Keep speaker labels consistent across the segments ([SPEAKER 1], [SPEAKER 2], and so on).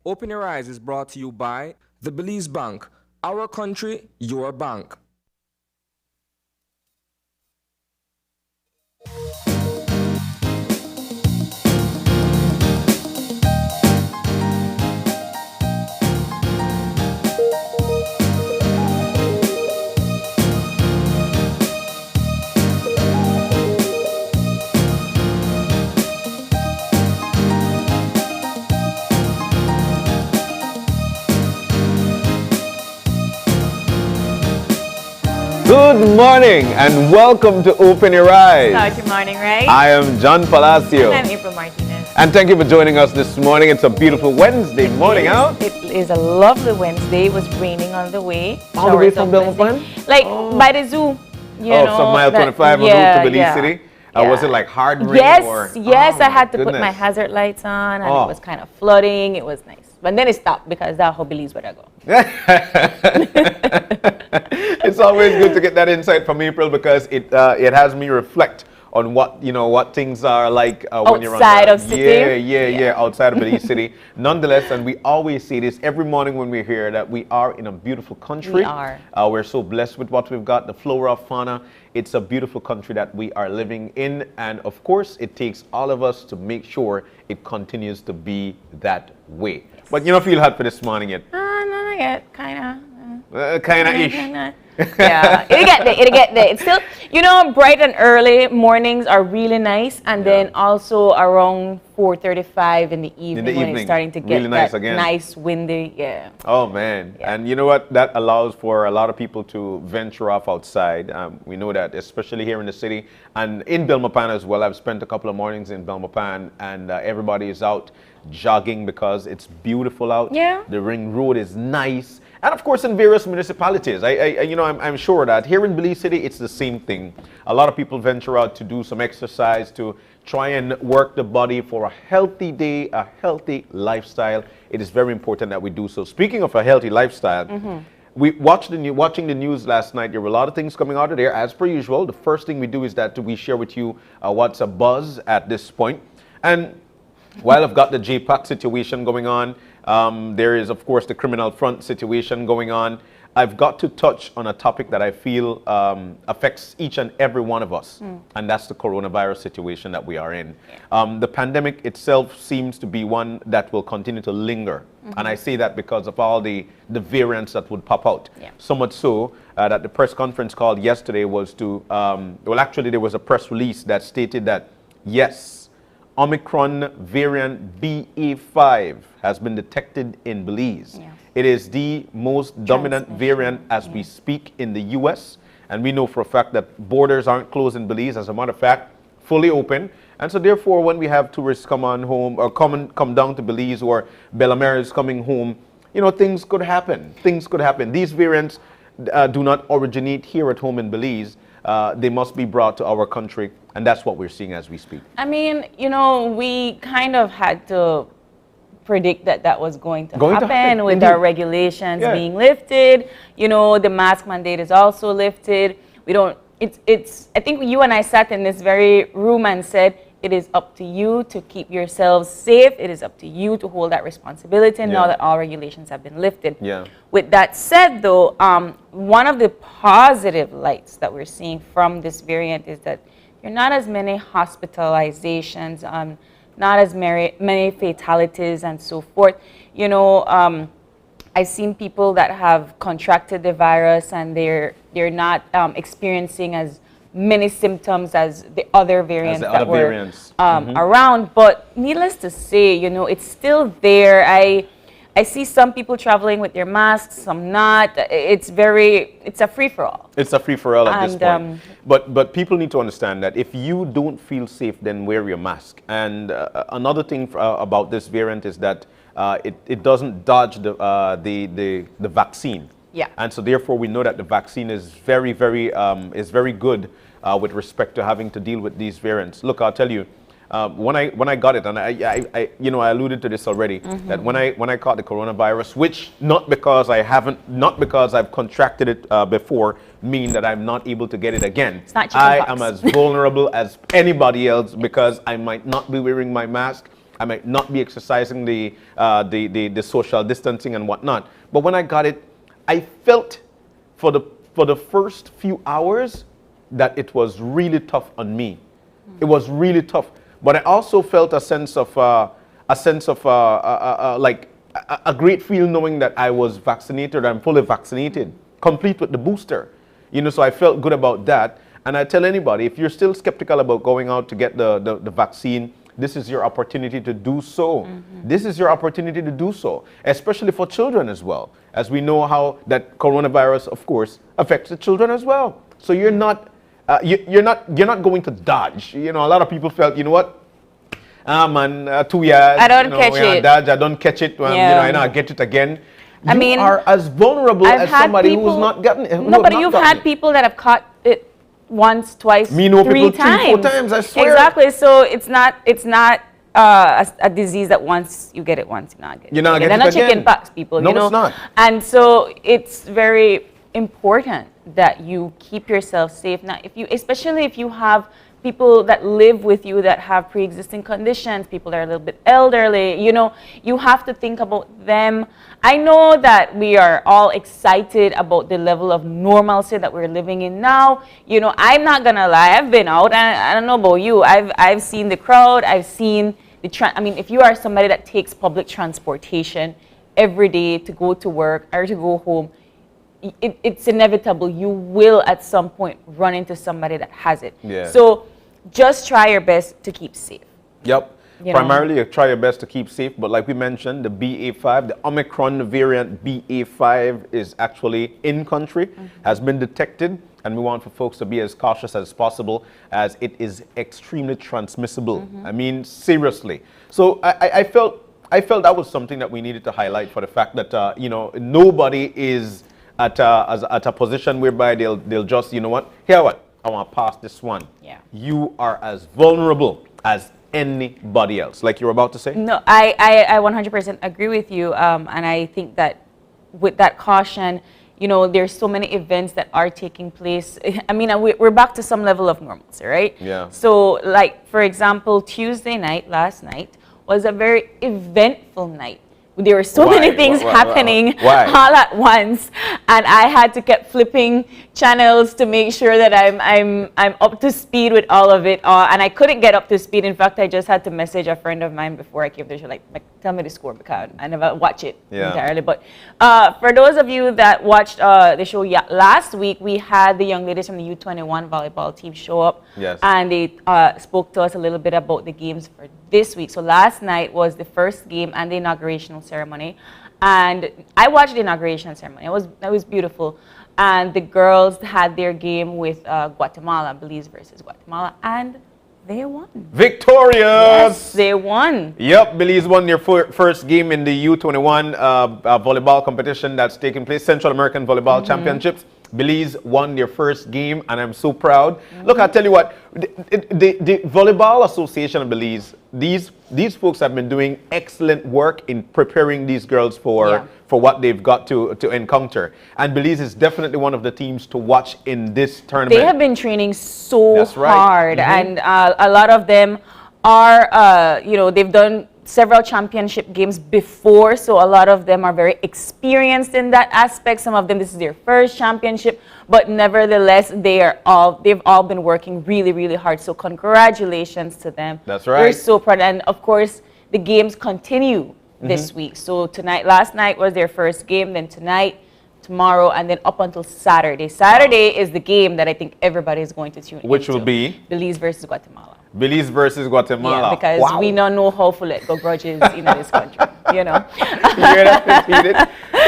[SPEAKER 1] Open Your Eyes is brought to you by the Belize Bank. Our country, your bank.
[SPEAKER 2] Good morning and welcome to Open Your Eyes.
[SPEAKER 3] Start your morning, right?
[SPEAKER 2] I am John Palacio.
[SPEAKER 3] And I'm April Martinez.
[SPEAKER 2] And thank you for joining us this morning. It's a beautiful Wednesday morning out.
[SPEAKER 3] It is a lovely Wednesday. It was raining on the way.
[SPEAKER 2] All the way from Belmont?
[SPEAKER 3] Like by the zoo. You know,
[SPEAKER 2] some mile 25 on route to Belize City. Was it like hard rain?
[SPEAKER 3] Yes, I had to put my hazard lights on and it was kind of flooding. It was nice. But then it stopped because that's how Belize where I go.
[SPEAKER 2] It's always good to get that insight from April because it has me reflect on what things are like when you're
[SPEAKER 3] outside of city.
[SPEAKER 2] Yeah, outside of Belize City. Nonetheless, and we always say this every morning when we're here, that we are in a beautiful country.
[SPEAKER 3] We are.
[SPEAKER 2] We're so blessed with what we've got, the flora, fauna. It's a beautiful country that we are living in, and of course, it takes all of us to make sure it continues to be that way. Yes. But you don't feel hot for this morning yet?
[SPEAKER 3] No, not yet. Kind
[SPEAKER 2] of-ish.
[SPEAKER 3] Yeah, it'll get there. It's still, bright and early mornings are really nice, and then also around 4:35 in the evening when it's starting to get
[SPEAKER 2] really nice
[SPEAKER 3] that
[SPEAKER 2] again.
[SPEAKER 3] Nice windy, yeah.
[SPEAKER 2] Oh man, and you know what? That allows for a lot of people to venture off outside. We know that, especially here in the city and in Belmopan as well. I've spent a couple of mornings in Belmopan, and everybody is out jogging because it's beautiful out.
[SPEAKER 3] Yeah.
[SPEAKER 2] The ring road is nice. And of course, in various municipalities, I'm sure that here in Belize City, it's the same thing. A lot of people venture out to do some exercise to try and work the body for a healthy day, a healthy lifestyle. It is very important that we do so. Speaking of a healthy lifestyle, we watching the news last night. There were a lot of things coming out of there, as per usual. The first thing we do is that we share with you what's a buzz at this point. And while I've got the JPAC situation going on, there is, of course, the criminal front situation going on. I've got to touch on a topic that I feel affects each and every one of us, and that's the coronavirus situation that we are in. The pandemic itself seems to be one that will continue to linger, and I say that because of all the variants that would pop out. So much so that the press conference called yesterday was to, actually there was a press release that stated that, yes, Omicron variant BA.5 has been detected in Belize. Yeah. It is the most dominant variant as we speak in the U.S. And we know for a fact that borders aren't closed in Belize. As a matter of fact, fully open. And so therefore, when we have tourists come on home or come down to Belize, or Bellamere is coming home, things could happen. Things could happen. These variants do not originate here at home in Belize. They must be brought to our country, and that's what we're seeing as we speak.
[SPEAKER 3] I mean, we kind of had to predict that was going to happen with our regulations being lifted. The mask mandate is also lifted. I think you and I sat in this very room and said, it is up to you to keep yourselves safe. It is up to you to hold that responsibility now that all regulations have been lifted. Yeah. With that said, though, one of the positive lights that we're seeing from this variant is that there are not as many hospitalizations, not as many fatalities and so forth. I've seen people that have contracted the virus and they're not experiencing as many symptoms as the other variants that were around. But needless to say, it's still there. I see some people traveling with their masks, some not. It's a free-for-all.
[SPEAKER 2] It's a free-for-all at this point. But people need to understand that if you don't feel safe, then wear your mask. And another thing about this variant is that it doesn't dodge the vaccine.
[SPEAKER 3] Yeah.
[SPEAKER 2] And so therefore we know that the vaccine is very good with respect to having to deal with these variants. Look, I'll tell you, when I got it, and I alluded to this already, that when I caught the coronavirus, which not because I've contracted it before, mean that I'm not able to get it again.
[SPEAKER 3] It's not
[SPEAKER 2] I am as vulnerable as anybody else because I might not be wearing my mask. I might not be exercising the social distancing and whatnot. But when I got it, I felt for the first few hours that it was really tough on me. It was really tough. But I also felt a sense of like a great feel knowing that I was vaccinated. I'm fully vaccinated, complete with the booster. You know, so I felt good about that. And I tell anybody, if you're still skeptical about going out to get the vaccine, this is your opportunity to do so. This is your opportunity to do so, especially for children as well, as we know how that coronavirus, of course, affects the children as well. So you're not you're not going to dodge. You know, a lot of people felt, you know what, 2 years.
[SPEAKER 3] I don't catch it.
[SPEAKER 2] Dodge, I don't catch it. You know, I get it again.
[SPEAKER 3] I mean,
[SPEAKER 2] are as vulnerable as somebody who's not gotten it.
[SPEAKER 3] No, but you've had people that have caught it once, twice,
[SPEAKER 2] Me know
[SPEAKER 3] three
[SPEAKER 2] people
[SPEAKER 3] times.
[SPEAKER 2] 3-4 times, I swear.
[SPEAKER 3] Exactly. So it's not a disease that once you get it once, you're not getting it.
[SPEAKER 2] You're not getting
[SPEAKER 3] They're
[SPEAKER 2] it
[SPEAKER 3] not
[SPEAKER 2] again.
[SPEAKER 3] chicken pox people,
[SPEAKER 2] No,
[SPEAKER 3] you know.
[SPEAKER 2] it's not.
[SPEAKER 3] And so it's very important that you keep yourself safe. Now, especially if you have people that live with you that have pre-existing conditions, people that are a little bit elderly, you know, you have to think about them. I know that we are all excited about the level of normalcy that we're living in now. You know, I'm not gonna lie, I've been out, and I don't know about you, I've seen the crowd, I've seen I mean, if you are somebody that takes public transportation every day to go to work or to go home, it's inevitable. You will at some point run into somebody that has it.
[SPEAKER 2] Yeah.
[SPEAKER 3] So just try your best to keep safe.
[SPEAKER 2] Yep.
[SPEAKER 3] You know.
[SPEAKER 2] Primarily, you try your best to keep safe, but like we mentioned, the BA5, the Omicron variant BA5 is actually in country, has been detected, and we want for folks to be as cautious as possible as it is extremely transmissible. I mean, seriously. So I felt that was something that we needed to highlight, for the fact that, you know, nobody is at a position whereby they'll just, you know what, here what, I want to pass this one.
[SPEAKER 3] Yeah.
[SPEAKER 2] You are as vulnerable as anybody else. Like you were about to say?
[SPEAKER 3] No, I 100% agree with you. And I think that with that caution, you know, there's so many events that are taking place. I mean, we're back to some level of normalcy, right?
[SPEAKER 2] Yeah.
[SPEAKER 3] So, like, for example, Tuesday night, last night, was a very eventful night. There were so many things happening all at once, and I had to keep flipping channels to make sure that I'm up to speed with all of it. And I couldn't get up to speed. In fact, I just had to message a friend of mine before I came to the show, like tell me the score, because I never watch it entirely. But for those of you that watched the show last week, we had the young ladies from the U21 volleyball team show up.
[SPEAKER 2] Yes.
[SPEAKER 3] And they spoke to us a little bit about the games for this week. So last night was the first game and the inaugurational ceremony, and I watched the inauguration ceremony. It was beautiful, and the girls had their game with Guatemala, Belize versus Guatemala, and they won.
[SPEAKER 2] Victorious!
[SPEAKER 3] Yes, they won.
[SPEAKER 2] Yep, Belize won their first game in the U21 volleyball competition that's taking place, Central American Volleyball Championships. Belize won their first game, and I'm so proud. Look, I tell you what, the Volleyball Association of Belize, these folks have been doing excellent work in preparing these girls for what they've got to encounter. And Belize is definitely one of the teams to watch in this tournament.
[SPEAKER 3] They have been training so
[SPEAKER 2] That's right.
[SPEAKER 3] hard, and a lot of them are, you know, they've done several championship games before, so a lot of them are very experienced in that aspect. Some of them, this is their first championship, but nevertheless, they've all been working really, really hard. So congratulations to them.
[SPEAKER 2] That's right.
[SPEAKER 3] We're so proud, and of course, the games continue this week. So last night was their first game, then tonight, tomorrow, and then up until Saturday. Saturday is the game that I think everybody is going to tune in.
[SPEAKER 2] Which will be?
[SPEAKER 3] Belize versus Guatemala.
[SPEAKER 2] Belize versus Guatemala.
[SPEAKER 3] Yeah, because we don't know how to let go grudges in this country, you know.
[SPEAKER 2] You're not defeated.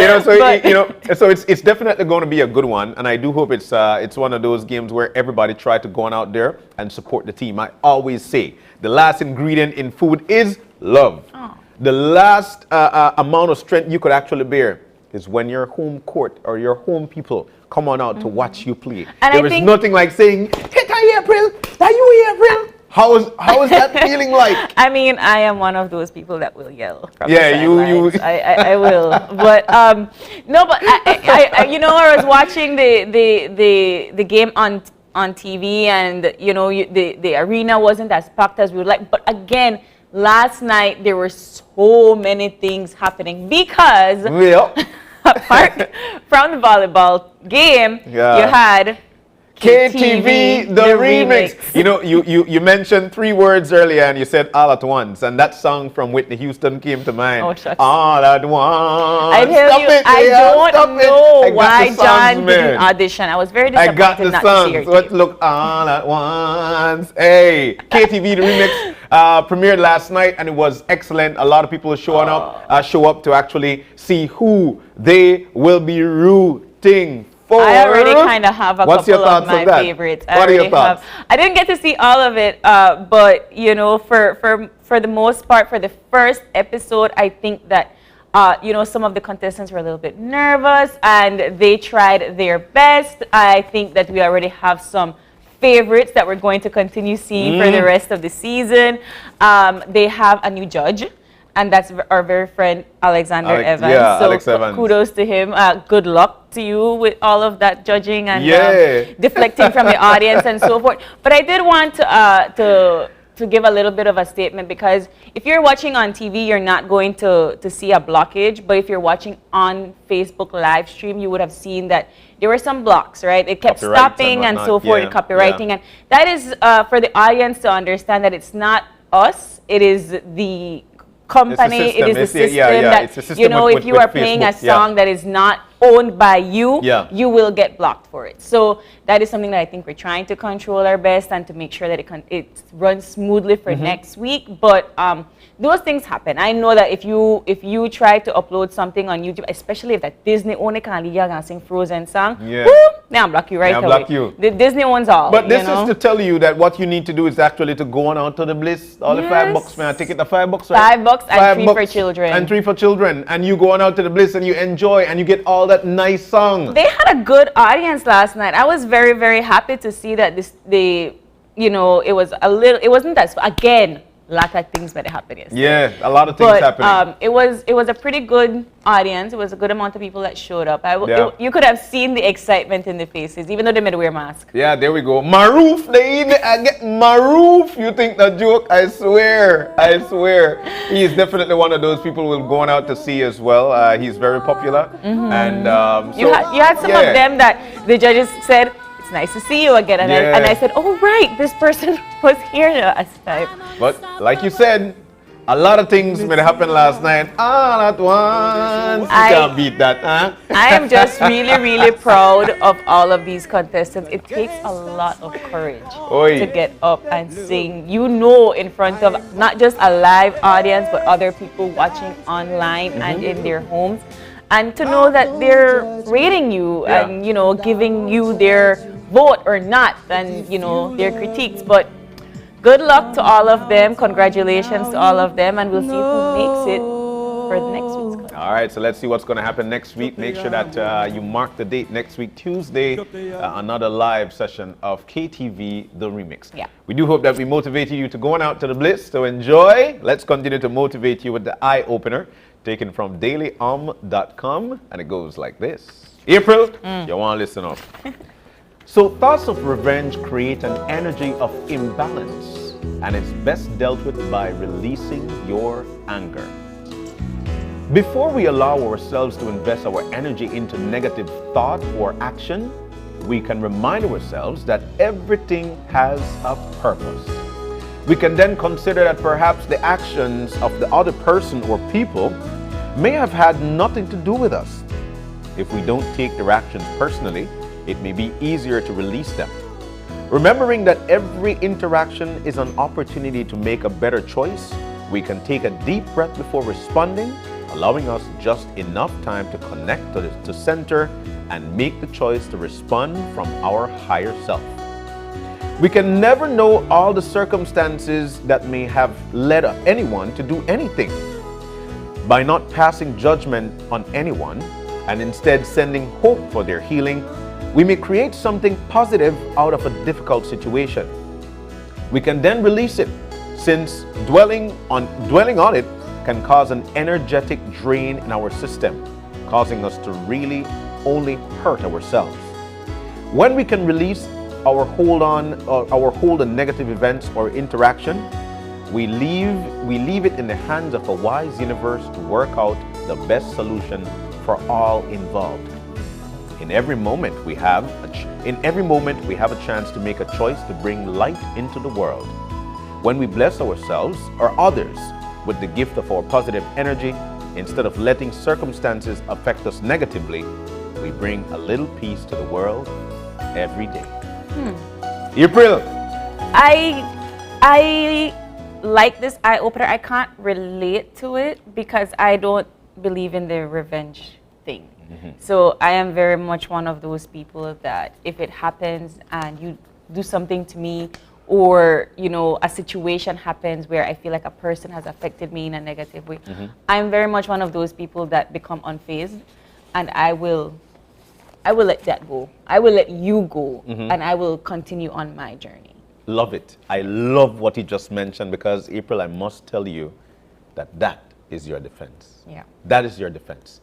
[SPEAKER 2] You know, so you know, so it's definitely going to be a good one, and I do hope it's one of those games where everybody try to go on out there and support the team. I always say the last ingredient in food is love.
[SPEAKER 3] Oh.
[SPEAKER 2] The last amount of strength you could actually bear is when your home court or your home people come on out to watch you play.
[SPEAKER 3] And
[SPEAKER 2] there is nothing like saying, "Hey, April, are you April?" How is that feeling like?
[SPEAKER 3] I mean, I am one of those people that will yell. From
[SPEAKER 2] Yeah,
[SPEAKER 3] the
[SPEAKER 2] you.
[SPEAKER 3] sidelines. I will, but no, but I you know, I was watching the game on TV, and you know, the arena wasn't as packed as we would like. But again, last night there were so many things happening because apart from the volleyball game, you had
[SPEAKER 2] KTV, the remix. You know, you mentioned 3 words earlier and you said all at once, and that song from Whitney Houston came to mind.
[SPEAKER 3] Oh, shucks.
[SPEAKER 2] All at once.
[SPEAKER 3] I tell you, I don't know why John didn't audition. I was very disappointed not to see her.
[SPEAKER 2] Let's look all at once. Hey, KTV, the remix premiered last night and it was excellent. A lot of people show up to actually see who they will be rooting for.
[SPEAKER 3] I already kind of have a couple of my favorites.
[SPEAKER 2] What are your thoughts?
[SPEAKER 3] I didn't get to see all of it, but you know, for the most part, for the first episode, I think that you know, some of the contestants were a little bit nervous and they tried their best. I think that we already have some favorites that we're going to continue seeing for the rest of the season. They have a new judge, and that's our very friend Alexander Evans.
[SPEAKER 2] Yeah,
[SPEAKER 3] so
[SPEAKER 2] Alex Evans.
[SPEAKER 3] Kudos to him. Good luck to you with all of that judging and deflecting from the audience and so forth. But I did want to give a little bit of a statement, because if you're watching on TV, you're not going to see a blockage. But if you're watching on Facebook live stream, you would have seen that there were some blocks, right? It kept stopping and so forth, copywriting. And that is for the audience to understand that it's not us, it is the company, it is the system that, you know, if you are playing a song that is not owned by you, you will get blocked for it. So that is something that I think we're trying to control our best and to make sure that it runs smoothly for next week. But those things happen. I know that if you try to upload something on YouTube, especially if that Disney only can sing Frozen song, now block you right away. The Disney owns all.
[SPEAKER 2] But this is to tell you that what you need to do is actually to go on out to the Bliss. All the $5, man. Take it the $5, right?
[SPEAKER 3] $5 and 3 for children.
[SPEAKER 2] And 3 for children. And you go on out to the Bliss and you enjoy and you get all that nice song.
[SPEAKER 3] They had a good audience last night. I was very, very happy to see that you know, it wasn't as, again, a lot of things that happened yesterday.
[SPEAKER 2] Yeah, a lot of things happening.
[SPEAKER 3] It was a pretty good audience. It was a good amount of people that showed up. You could have seen the excitement in the faces, even though they made wear masks.
[SPEAKER 2] Yeah, there we go. Maroof, I get Maroof. You think that joke? I swear. He is definitely one of those people we're going out to see as well. He's very popular. And so,
[SPEAKER 3] you had some of them that the judges said, "It's nice to see you again," and I said, "Oh right, this person was here last time."
[SPEAKER 2] But like you said, a lot of things may happen last night all at once. You can't beat that, huh?
[SPEAKER 3] I am just really, really proud of all of these contestants. It takes a lot of courage to get up and sing, you know, in front of not just a live audience, but other people watching online and in their homes. And to know that they're rating you and, you know, giving you their vote or not, and, you know, their critiques. But good luck to all of them. Congratulations to all of them. And we'll see who makes it for the next week's class.
[SPEAKER 2] All right, so let's see what's going to happen next week. Make sure that you mark the date next week, Tuesday, another live session of KTV, the remix.
[SPEAKER 3] Yeah.
[SPEAKER 2] We do hope that we motivated you to go on out to the Bliss to enjoy. Let's continue to motivate you with the eye opener, taken from dailyom.com, and it goes like this. April, you want to listen up. So thoughts of revenge create an energy of imbalance, and it's best dealt with by releasing your anger. Before we allow ourselves to invest our energy into negative thought or action, we can remind ourselves that everything has a purpose. We can then consider that perhaps the actions of the other person or people may have had nothing to do with us. If we don't take their actions personally, it may be easier to release them. Remembering that every interaction is an opportunity to make a better choice, we can take a deep breath before responding, allowing us just enough time to connect to center and make the choice to respond from our higher self. We can never know all the circumstances that may have led anyone to do anything. By not passing judgment on anyone and instead sending hope for their healing, we may create something positive out of a difficult situation. We can then release it, since dwelling on it can cause an energetic drain in our system, causing us to really only hurt ourselves. When we can release our hold on negative events or interaction, We leave it in the hands of a wise universe to work out the best solution for all involved. In every moment we have a chance to make a choice to bring light into the world. When we bless ourselves or others with the gift of our positive energy, instead of letting circumstances affect us negatively, we bring a little peace to the world every day. April.
[SPEAKER 3] I like this eye opener. I can't relate to it because I don't believe in the revenge thing. So I am very much one of those people that if it happens and you do something to me, or a situation happens where I feel like a person has affected me in a negative way, I'm very much one of those people that become unfazed, and I will let that go. I will let you go, and I will continue on my journey.
[SPEAKER 2] Love it. I love what you just mentioned, because April, I must tell you that is your defense.
[SPEAKER 3] Yeah.
[SPEAKER 2] That is your defense.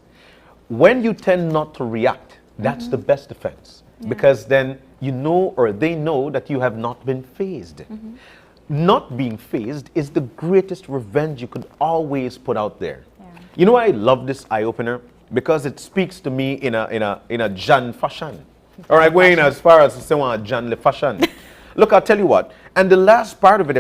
[SPEAKER 2] When you tend not to react, that's the best defense, because then you know, or they know, that you have not been fazed. Not being fazed is the greatest revenge you could always put out there.
[SPEAKER 3] Yeah.
[SPEAKER 2] You know why I love this eye opener? Because it speaks to me in a Jan fashion. All right, going as far as saying Jan le fashion. Look, I'll tell you what. And the last part of it,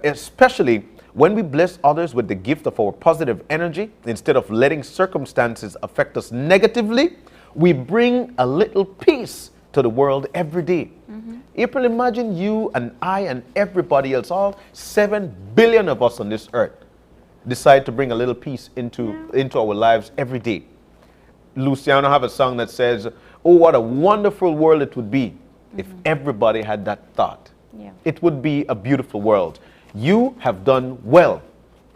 [SPEAKER 2] especially when we bless others with the gift of our positive energy, instead of letting circumstances affect us negatively, we bring a little peace to the world every day. April, imagine you and I and everybody else, all 7 billion of us on this earth, decide to bring a little peace into our lives every day. Luciano have a song that says, oh, what a wonderful world it would be if everybody had that thought.
[SPEAKER 3] Yeah.
[SPEAKER 2] It would be a beautiful world. You have done well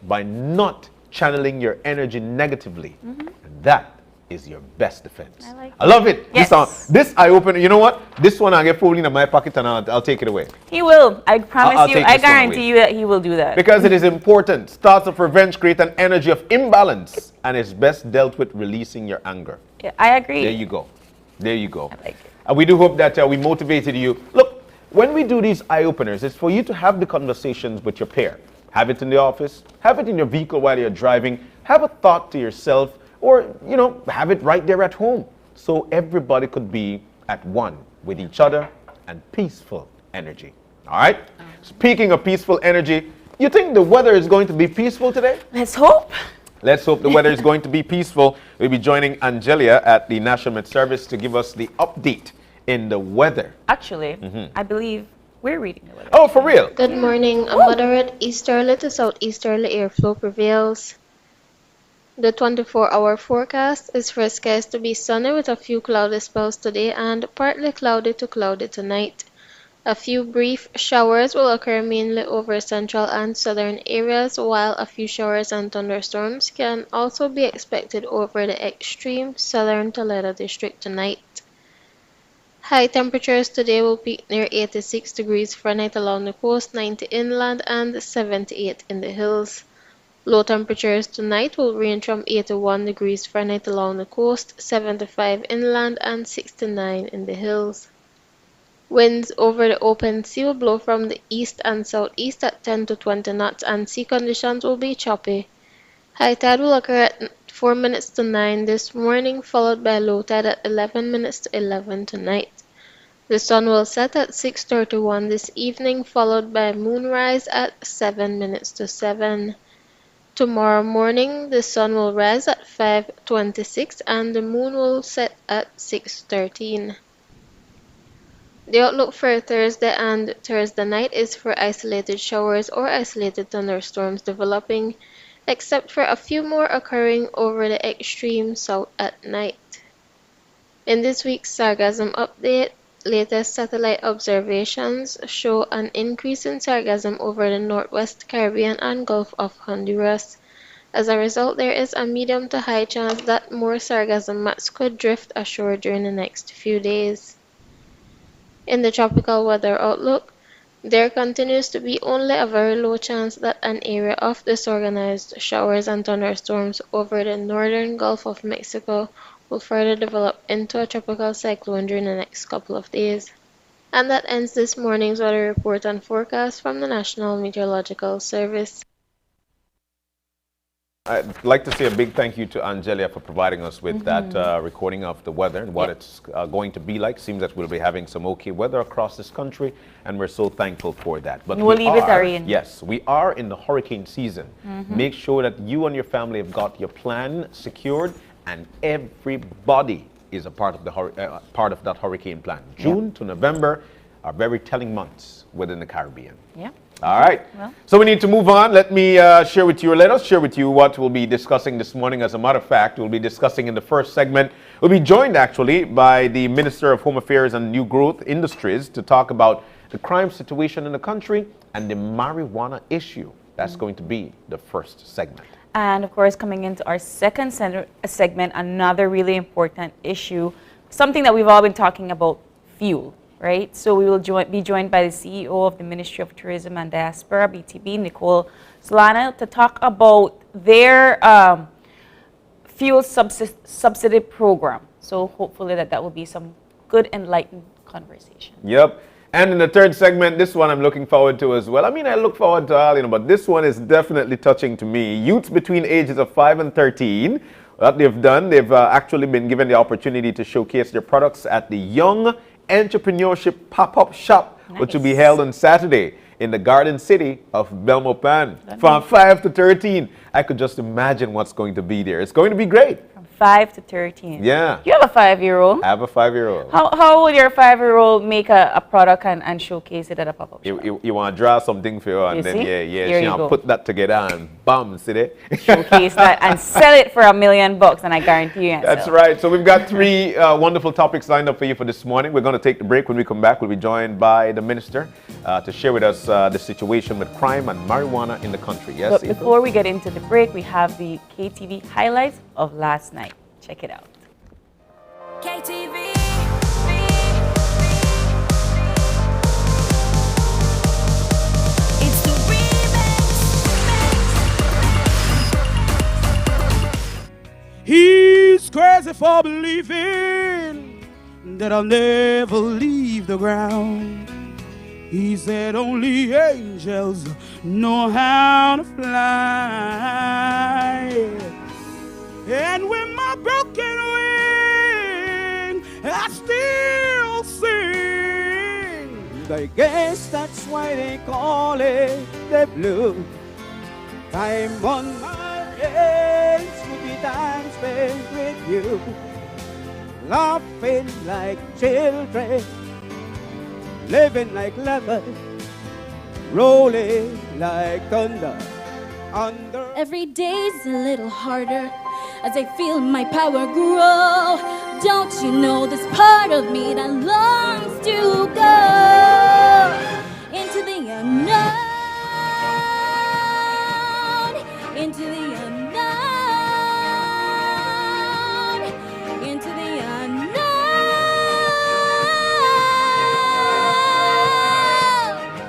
[SPEAKER 2] by not channeling your energy negatively. And that is your best defense. I love it.
[SPEAKER 3] Yes.
[SPEAKER 2] This eye opener, you know what? This one I'll get fully in my pocket and I'll take it away.
[SPEAKER 3] He will. I promise
[SPEAKER 2] I'll
[SPEAKER 3] you.
[SPEAKER 2] take
[SPEAKER 3] I
[SPEAKER 2] this one
[SPEAKER 3] guarantee
[SPEAKER 2] away.
[SPEAKER 3] you that he will do that.
[SPEAKER 2] Because it is important. Thoughts of revenge create an energy of imbalance, and it's best dealt with releasing your anger.
[SPEAKER 3] Yeah, I agree.
[SPEAKER 2] There you go. There you go.
[SPEAKER 3] I like it.
[SPEAKER 2] And we do hope that we motivated you. Look, when we do these eye openers, it's for you to have the conversations with your pair. Have it in the office, have it in your vehicle while you're driving, have a thought to yourself, or, have it right there at home, so everybody could be at one with each other and peaceful energy. All right? Speaking of peaceful energy, you think the weather is going to be peaceful today?
[SPEAKER 3] Let's hope.
[SPEAKER 2] Let's hope the weather is going to be peaceful. We'll be joining Angelia at the National Met Service to give us the update in the weather.
[SPEAKER 3] Actually, I believe we're reading the weather.
[SPEAKER 2] Oh, for real?
[SPEAKER 4] Good morning. A moderate easterly to southeasterly airflow prevails. The 24-hour forecast is for skies to be sunny with a few cloudy spells today and partly cloudy to cloudy tonight. A few brief showers will occur mainly over central and southern areas, while a few showers and thunderstorms can also be expected over the extreme southern Toledo district tonight. High temperatures today will peak near 86 degrees Fahrenheit along the coast, 90 inland, and 78 in the hills. Low temperatures tonight will range from 81 degrees Fahrenheit along the coast, 75 inland, and 69 in the hills. Winds over the open sea will blow from the east and southeast at 10 to 20 knots, and sea conditions will be choppy. High tide will occur at 4 minutes to 9 this morning, followed by low tide at 11 minutes to 11 tonight. The sun will set at 6:31 this evening, followed by moonrise at 7 minutes to 7. Tomorrow morning, the sun will rise at 5:26 and the moon will set at 6:13. The outlook for Thursday and Thursday night is for isolated showers or isolated thunderstorms developing, except for a few more occurring over the extreme south at night. In this week's sargassum update, latest satellite observations show an increase in sargassum over the northwest Caribbean and Gulf of Honduras. As a result, there is a medium to high chance that more sargassum mats could drift ashore during the next few days. In the tropical weather outlook, there continues to be only a very low chance that an area of disorganized showers and thunderstorms over the northern Gulf of Mexico will further develop into a tropical cyclone during the next couple of days. And that ends this morning's weather report and forecast from the National Meteorological Service.
[SPEAKER 2] I'd like to say a big thank you to Angelia for providing us with that recording of the weather and what it's going to be like. Seems that we'll be having some okay weather across this country, and we're so thankful for that. But
[SPEAKER 3] we'll leave it in.
[SPEAKER 2] Yes, we are in the hurricane season. Make sure that you and your family have got your plan secured, and everybody is a part of the part of that hurricane plan. June to November are very telling months within the Caribbean.
[SPEAKER 3] Yeah.
[SPEAKER 2] All right.
[SPEAKER 3] Well.
[SPEAKER 2] So we need to move on. Let me share with you, or let us share with you what we'll be discussing this morning. As a matter of fact, we'll be discussing in the first segment. We'll be joined actually by the Minister of Home Affairs and New Growth Industries to talk about the crime situation in the country and the marijuana issue. That's going to be the first segment.
[SPEAKER 3] And of course, coming into our second segment, another really important issue, something that we've all been talking about, fuel. Right, so we will be joined by the CEO of the Ministry of Tourism and Diaspora, BTB, Nicole Solana, to talk about their fuel subsidy program. So hopefully that will be some good, enlightened conversation.
[SPEAKER 2] Yep. And in the third segment, this one I'm looking forward to as well. I mean, I look forward to all, but this one is definitely touching to me. Youths between ages of 5 and 13, what they've done, they've actually been given the opportunity to showcase their products at the Young Entrepreneurship pop-up shop, which will be held on Saturday in the Garden City of Belmopan from 5 to 13. I could just imagine what's going to be there. It's going to be great.
[SPEAKER 3] From 5 to 13.
[SPEAKER 2] Yeah.
[SPEAKER 3] You have a 5-year-old.
[SPEAKER 2] I have a 5-year-old.
[SPEAKER 3] How would your 5-year-old make a product and showcase it at a pop-up shop?
[SPEAKER 2] You want to draw something for you, and
[SPEAKER 3] you
[SPEAKER 2] then
[SPEAKER 3] see?
[SPEAKER 2] she put that together and bam, see there?
[SPEAKER 3] Showcase that and sell it for $1 million, and I guarantee you.
[SPEAKER 2] That's right. So we've got 3 wonderful topics lined up for you for this morning. We're going to take the break. When we come back, we'll be joined by the minister to share with us the situation with crime and marijuana in the country. Yes.
[SPEAKER 3] But before we get into the break, we have the KTV highlights of last night. Check it out.
[SPEAKER 5] KTV. It's the remix.
[SPEAKER 6] He's crazy for believing that I'll never leave the ground. He said only angels know how to fly. And with my broken wing, I still sing. I guess that's why they call it the blues. Time on my hands would be time spent with you, laughing like children, living like lovers, rolling like thunder under.
[SPEAKER 5] Every day's a little harder as I feel my power grow. Don't you know this part of me that longs to go into the unknown, into the unknown, into the unknown.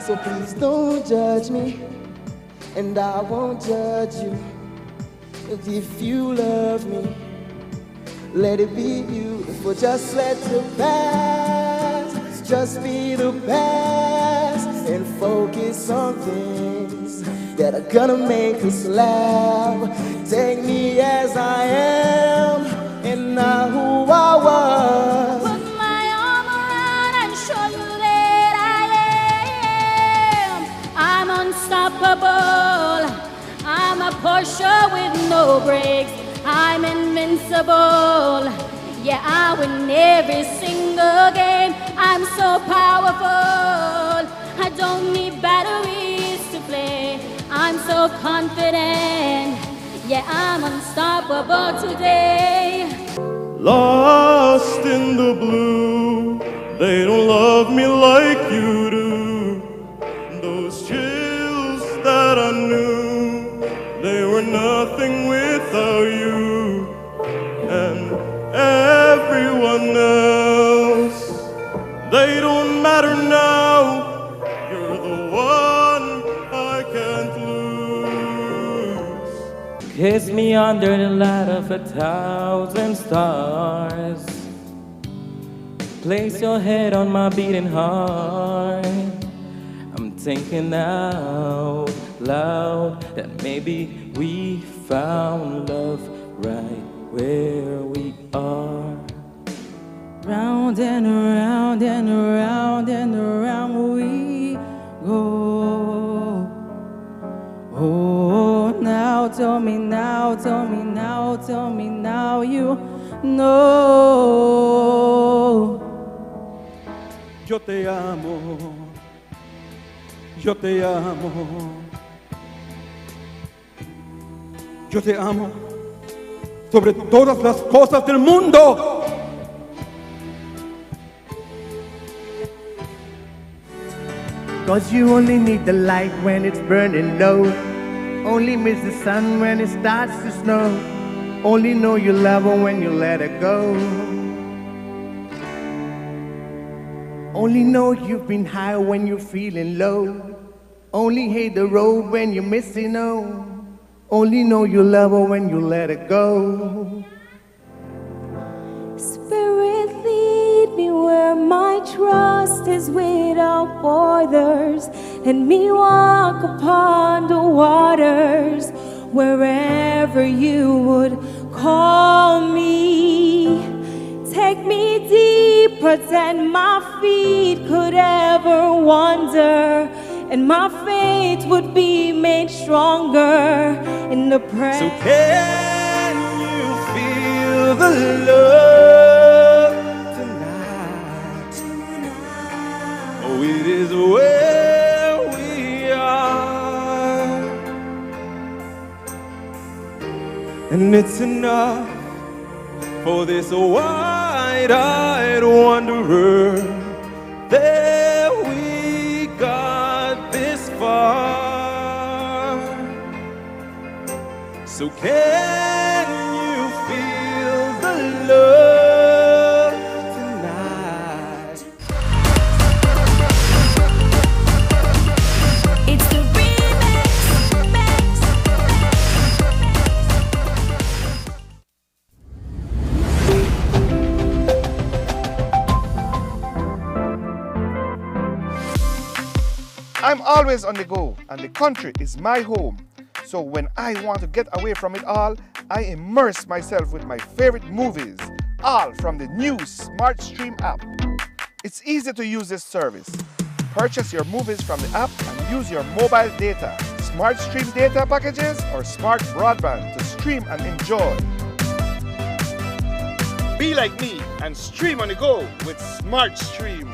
[SPEAKER 7] So please don't judge me, and I won't judge you. If you love me, let it be beautiful. Just let the past just be the past, and focus on things that are gonna make us laugh. Take me as I am and not who I was.
[SPEAKER 5] Put my arm around and show you that I am. I'm unstoppable. I'm a Porsche with no brakes. I'm invincible. Yeah, I win every single game. I'm so powerful. I don't need batteries to play. I'm so confident. Yeah, I'm unstoppable today.
[SPEAKER 8] Lost in the blue, they don't love me like you do. Those chills that I knew, they were nothing without you. And everyone else, they don't matter now. You're the one I can't lose.
[SPEAKER 9] Kiss me under the light of 1,000 stars. place your head on my beating heart. I'm thinking out loud that maybe we found love right where we are. Round and around and around and around we go. Oh, now tell me now, tell me now, tell me now you know.
[SPEAKER 6] Yo te amo, yo te amo, yo te amo sobre todas las cosas del mundo.
[SPEAKER 10] Cause you only need the light when it's burning low. Only miss the sun when it starts to snow. Only know you love her when you let her go. Only know you've been high when you're feeling low. Only hate the road when you're missing home. Only know you love her when you let her go.
[SPEAKER 5] Spirit, lead me where my trust is without borders. Let me walk upon the waters wherever you would call me. Take me deeper than my feet could ever wander, and my faith would be made stronger in the presence.
[SPEAKER 6] So can you feel the love tonight? Oh, it is where we are, and it's enough for this wide-eyed wanderer. There we got this far. So can you feel the love tonight?
[SPEAKER 5] It's the remix.
[SPEAKER 11] I'm always on the go, and the country is my home. So when I want to get away from it all, I immerse myself with my favorite movies, all from the new Smart Stream app. It's easy to use this service. Purchase your movies from the app and use your mobile data, Smart Stream data packages, or smart broadband to stream and enjoy. Be like me and stream on the go with Smart Stream.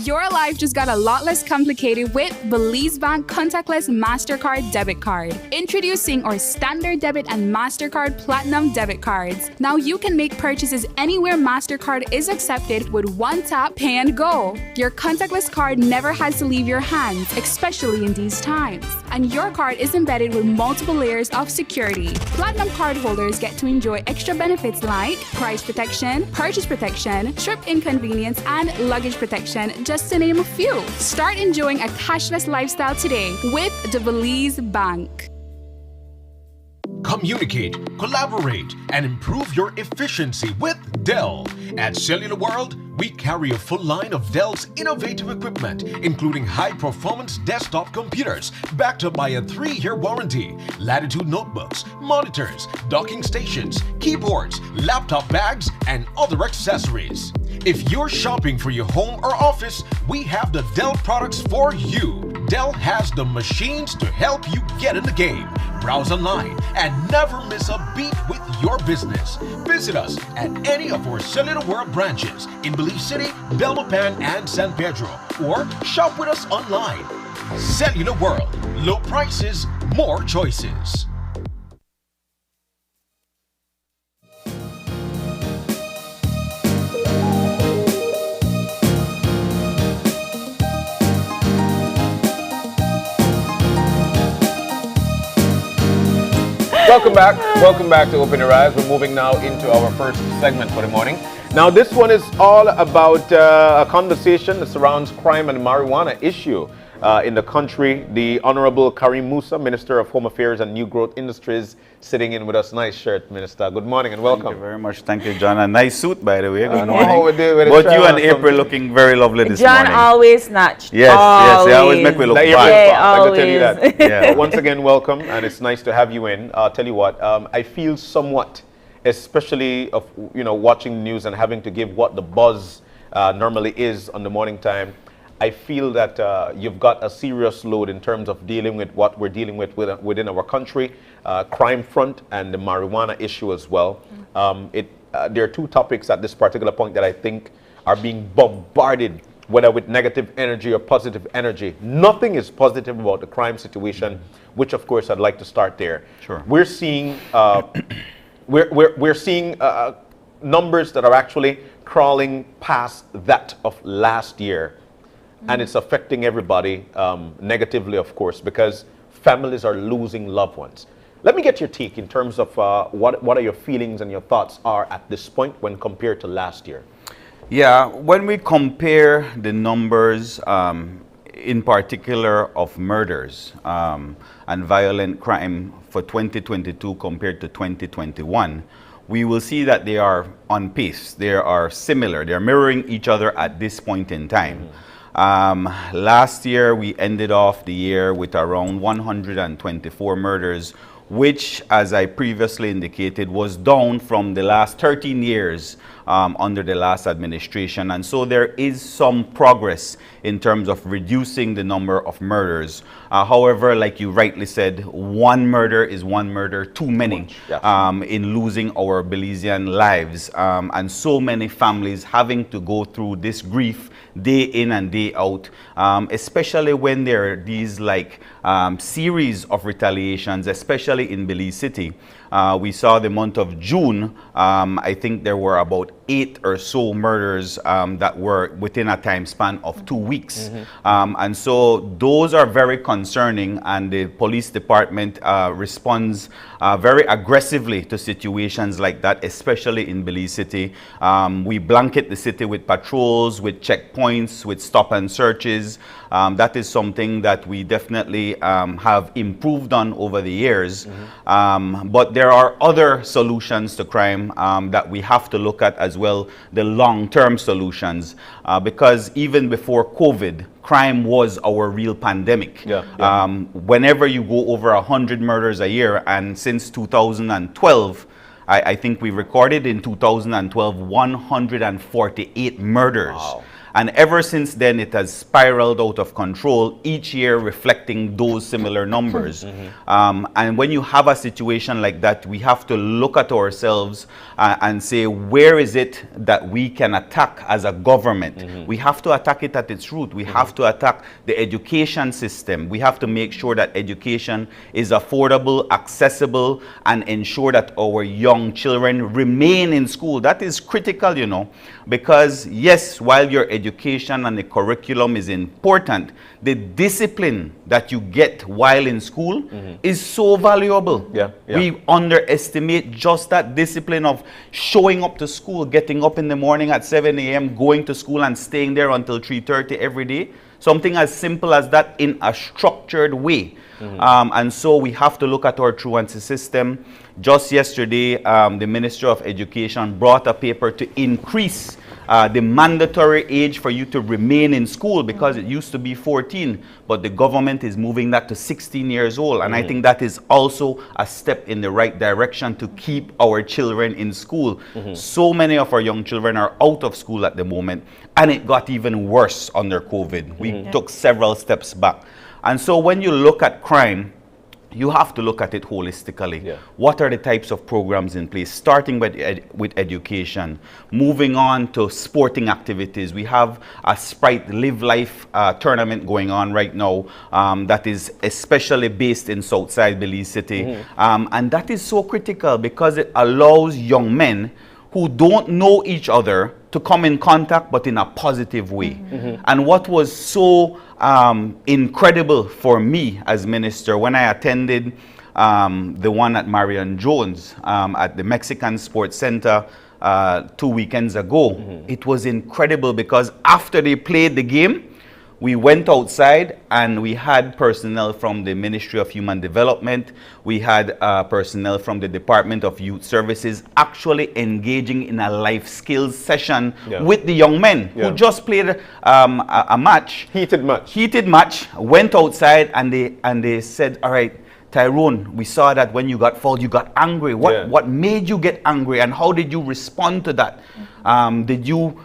[SPEAKER 12] Your life just got a lot less complicated with Belize Bank Contactless MasterCard Debit Card. Introducing our Standard Debit and MasterCard Platinum Debit Cards. Now you can make purchases anywhere MasterCard is accepted with one tap, pay and go. Your contactless card never has to leave your hands, especially in these times. And your card is embedded with multiple layers of security. Platinum card holders get to enjoy extra benefits like price protection, purchase protection, trip inconvenience, and luggage protection, just to name a few. Start enjoying a cashless lifestyle today with the Belize Bank.
[SPEAKER 13] Communicate, collaborate, and improve your efficiency with Dell. At Cellular World, we carry a full line of Dell's innovative equipment, including high-performance desktop computers backed up by a 3-year warranty, Latitude notebooks, monitors, docking stations, keyboards, laptop bags, and other accessories. If you're shopping for your home or office, we have the Dell products for you. Dell has the machines to help you get in the game. Browse online and never miss a beat with your business. Visit us at any of our Cellular World branches in Belize City, Belmopan, and San Pedro, or shop with us online. Cellular World, low prices, more choices.
[SPEAKER 2] Welcome back. Welcome back to Open Your Eyes. We're moving now into our first segment for the morning. Now, this one is all about a conversation that surrounds crime and marijuana issue in the country. The Honorable Karim Musa, Minister of Home Affairs and New Growth Industries, sitting in with us. Nice shirt, Minister. Good morning and welcome.
[SPEAKER 14] Thank you very much. Thank you, John. A nice suit, by the way. Good morning.
[SPEAKER 2] Both
[SPEAKER 14] Both you and April looking very lovely this
[SPEAKER 3] John
[SPEAKER 14] morning.
[SPEAKER 3] always snatched.
[SPEAKER 14] Yes, yes. They always make me look
[SPEAKER 2] April,
[SPEAKER 14] bad.
[SPEAKER 2] I can tell you that.
[SPEAKER 14] Yeah.
[SPEAKER 2] Once again, welcome, and it's nice to have you in. I'll tell you what, I feel somewhat, especially of watching the news and having to give what the buzz normally is on the morning time. I feel that you've got a serious load in terms of dealing with what we're dealing with within our country, crime front and the marijuana issue as well. There are two topics at this particular point that I think are being bombarded, whether with negative energy or positive energy. Nothing is positive about the crime situation, which of course I'd like to start there.
[SPEAKER 14] Sure.
[SPEAKER 2] We're seeing we're seeing numbers that are actually crawling past that of last year. And it's affecting everybody negatively, of course, because families are losing loved ones. Let me get your take in terms of what are your feelings and your thoughts are at this point when compared to last year.
[SPEAKER 14] Yeah, when we compare the numbers, in particular of murders and violent crime for 2022 compared to 2021, we will see that they are on pace. They are similar. They are mirroring each other at this point in time. Last year, we ended off the year with around 124 murders, which, as I previously indicated, was down from the last 13 years under the last administration. And so there is some progress in terms of reducing the number of murders. However, like you rightly said, one murder is one murder too many in losing our Belizean lives. And so many families having to go through this grief day in and day out, especially when there are these series of retaliations, especially in Belize City. We saw the month of June, I think there were about 8 or so murders that were within a time span of 2 weeks. And so those are very concerning, and the police department responds very aggressively to situations like that, especially in Belize City. We blanket the city with patrols, with checkpoints, with stop and searches. That is something that we definitely have improved on over the years. But there are other solutions to crime that we have to look at as well, the long-term solutions, because even before COVID, crime was our real pandemic. Whenever you go over 100 murders a year, and since 2012, I think we recorded in 2012 148 murders. Wow. And ever since then, it has spiraled out of control, each year reflecting those similar numbers. And when you have a situation like that, we have to look at ourselves and say, where is it that we can attack as a government? We have to attack it at its root. We have to attack the education system. We have to make sure that education is affordable, accessible, and ensure that our young children remain in school. That is critical, you know, because yes, while your education and the curriculum is important, the discipline that you get while in school is so valuable. We underestimate just that discipline of showing up to school, getting up in the morning at 7 a.m., going to school and staying there until 3:30 every day. Something as simple as that in a structured way. And so we have to look at our truancy system. Just yesterday, the Minister of Education brought a paper to increase the mandatory age for you to remain in school, because it used to be 14, but the government is moving that to 16 years old. And I think that is also a step in the right direction to keep our children in school. So many of our young children are out of school at the moment, and it got even worse under COVID. We took several steps back. And so when you look at crime, you have to look at it holistically. What are the types of programs in place, starting with education, moving on to sporting activities. We have a Sprite Live Life tournament going on right now that is especially based in Southside Belize City. And that is so critical because it allows young men who don't know each other to come in contact, but in a positive way. And what was so incredible for me as minister when I attended the one at Marion Jones at the Mexican Sports Center 2 weekends ago. It was incredible because after they played the game, we went outside and we had personnel from the Ministry of Human Development. We had personnel from the Department of Youth Services actually engaging in a life skills session with the young men who just played a match.
[SPEAKER 2] Heated
[SPEAKER 14] match. Went outside and they said, all right, Tyrone, we saw that when you got fouled, you got angry. What made you get angry and how did you respond to that? Did you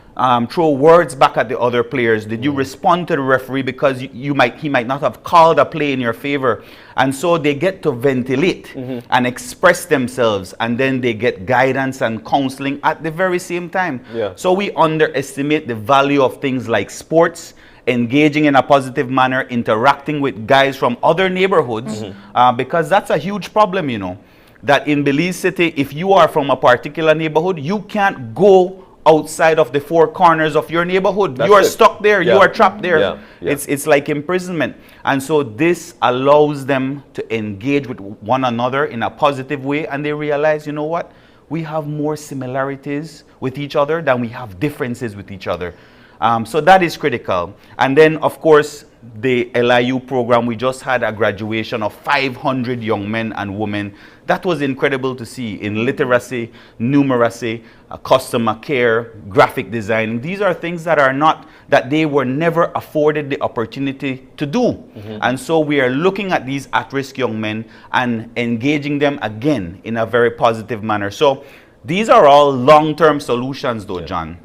[SPEAKER 14] throw words back at the other players? Did you respond to the referee because he might not have called a play in your favor? And so they get to ventilate and express themselves, and then they get guidance and counseling at the very same time. So we underestimate the value of things like sports, engaging in a positive manner, interacting with guys from other neighborhoods, because that's a huge problem, you know, that in Belize City, if you are from a particular neighborhood, you can't go outside of the four corners of your neighborhood. You are stuck there. You are trapped there. It's like imprisonment. And so this allows them to engage with one another in a positive way, and they realize, you know what, we have more similarities with each other than we have differences with each other. So that is critical. And then, of course, the LIU program, we just had a graduation of 500 young men and women. That was incredible to see in literacy, numeracy, customer care, graphic design. These are things that they were never afforded the opportunity to do. And so we are looking at these at-risk young men and engaging them again in a very positive manner. So these are all long-term solutions though, John.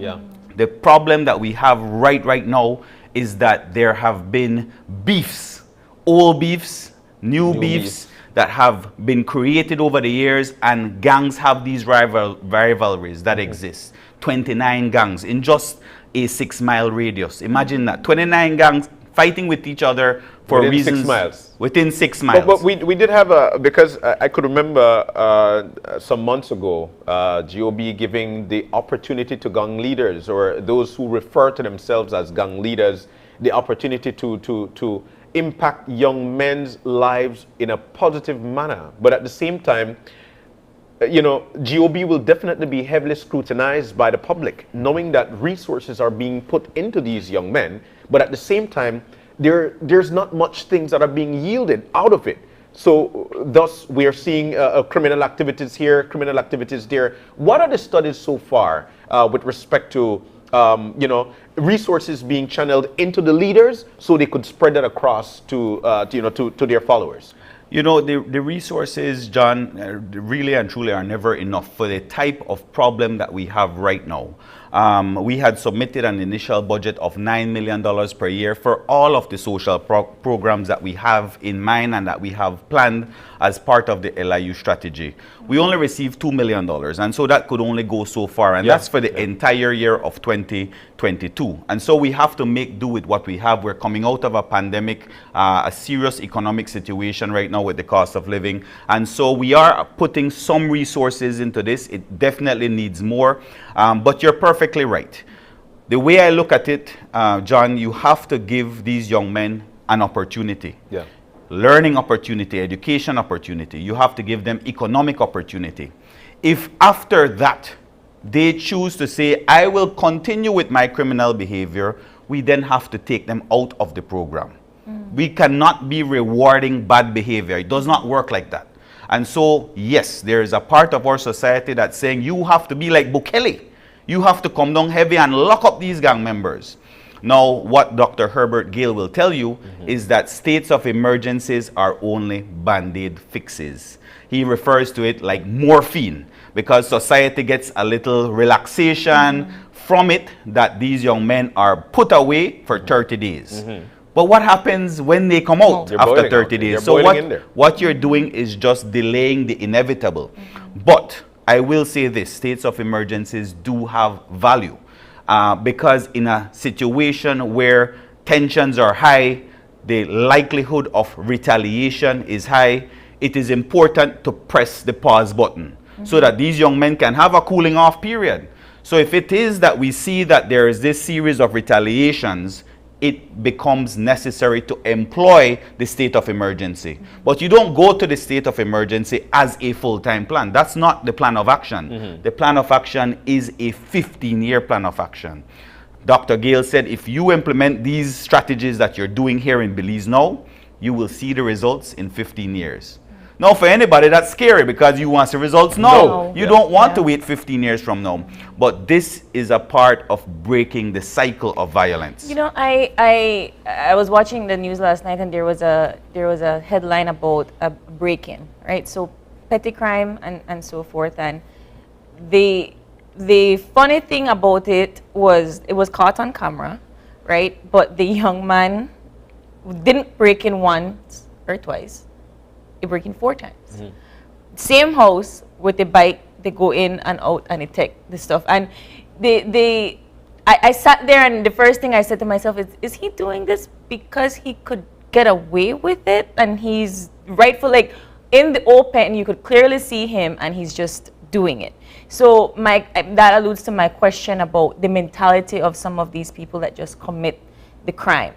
[SPEAKER 14] The problem that we have right now is that there have been beefs, old beefs, new beefs that have been created over the years, and gangs have these rivalries that exist. 29 gangs in just a 6-mile radius. Imagine that, 29 gangs fighting with each other for
[SPEAKER 2] within
[SPEAKER 14] reasons
[SPEAKER 2] 6 miles.
[SPEAKER 14] Within 6 miles.
[SPEAKER 2] But we did have because I could remember some months ago, GOB giving the opportunity to gang leaders, or those who refer to themselves as gang leaders, the opportunity to impact young men's lives in a positive manner. But at the same time, you know, GOB will definitely be heavily scrutinized by the public, knowing that resources are being put into these young men, but at the same time, there's not much things that are being yielded out of it. So thus we are seeing criminal activities here, criminal activities there. What are the studies so far with respect to you know, resources being channeled into the leaders so they could spread that across to their followers?
[SPEAKER 14] You know, the resources, John, really and truly are never enough for the type of problem that we have right now. We had submitted an initial budget of $9 million per year for all of the social programs that we have in mind and that we have planned as part of the LIU strategy. We only received $2 million, and so that could only go so far, and that's for the entire year of 2022. And so we have to make do with what we have. We're coming out of a pandemic, a serious economic situation right now with the cost of living, and so we are putting some resources into this. It definitely needs more, but you're perfectly right. The way I look at it, John, you have to give these young men an opportunity. Learning opportunity, education opportunity. You have to give them economic opportunity. If after that they choose to say, I will continue with my criminal behavior, we then have to take them out of the program. We cannot be rewarding bad behavior. It does not work like that. And so, yes, there is a part of our society that's saying you have to be like Bukele. You have to come down heavy and lock up these gang members. Now, what Dr. Herbert Gale will tell you is that states of emergencies are only band-aid fixes. He refers to it like morphine, because society gets a little relaxation from it that these young men are put away for 30 days. But what happens when they come out after 30 days? So what you're doing is just delaying the inevitable. But I will say this, states of emergencies do have value. Because in a situation where tensions are high, the likelihood of retaliation is high, it is important to press the pause button so that these young men can have a cooling off period. So if it is that we see that there is this series of retaliations it becomes necessary to employ the state of emergency. But you don't go to the state of emergency as a full-time plan. That's not the plan of action. The plan of action is a 15-year plan of action. Dr. Gale said, if you implement these strategies that you're doing here in Belize now, you will see the results in 15 years. Now, for anybody, that's scary because you want the results now.
[SPEAKER 3] No.
[SPEAKER 14] You don't want to wait 15 years from now. But this is a part of breaking the cycle of violence.
[SPEAKER 3] You know, I was watching the news last night, and there was a headline about a break-in, right? So petty crime and so forth. And the funny thing about it was caught on camera, right? But the young man didn't break in once or twice. He break in 4 times. Same house with the bike, they go in and out and they take the stuff. And I sat there, and the first thing I said to myself is he doing this because he could get away with it? And he's rightful, like in the open, you could clearly see him, and he's just doing it. So that alludes to my question about the mentality of some of these people that just commit the crime,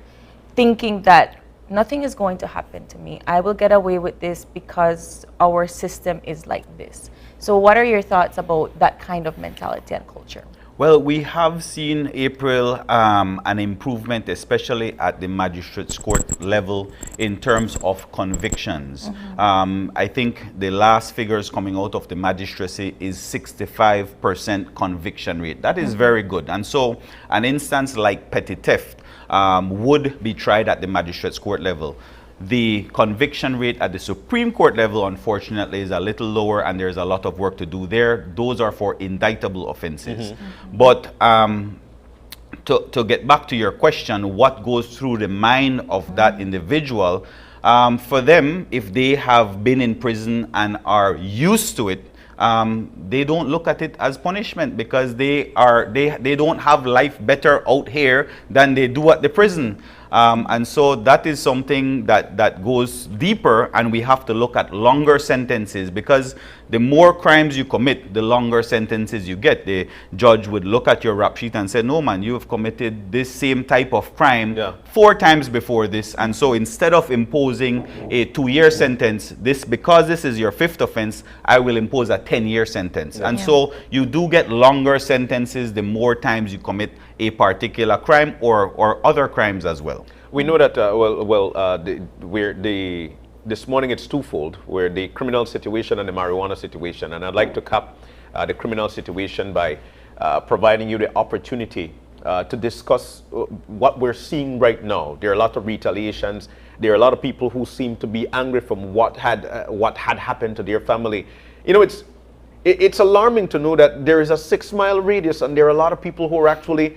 [SPEAKER 3] thinking that nothing is going to happen to me. I will get away with this because our system is like this. So what are your thoughts about that kind of mentality and culture?
[SPEAKER 14] Well, we have seen, April, an improvement, especially at the magistrates court level in terms of convictions. I think the last figures coming out of the magistracy is 65% conviction rate. That is very good. And so an instance like petty theft would be tried at the magistrates court level. The conviction rate at the Supreme Court level, unfortunately, is a little lower, and there's a lot of work to do there. Those are for indictable offenses. But to get back to your question, what goes through the mind of that individual? For them, if they have been in prison and are used to it, they don't look at it as punishment because they don't have life better out here than they do at the prison. And so that is something that goes deeper, and we have to look at longer sentences, because the more crimes you commit, the longer sentences you get. The judge would look at your rap sheet and say, no man, you have committed this same type of crime 4 times before this, and so instead of imposing a 2-year sentence, because this is your 5th offense, I will impose a 10-year sentence. And so you do get longer sentences the more times you commit a particular crime or other crimes as well.
[SPEAKER 2] We know that, this morning it's twofold, where the criminal situation and the marijuana situation. And I'd like to cap the criminal situation by providing you the opportunity to discuss what we're seeing right now. There are a lot of retaliations. There are a lot of people who seem to be angry from what had happened to their family. You know, it's alarming to know that there is a 6-mile radius, and there are a lot of people who are actually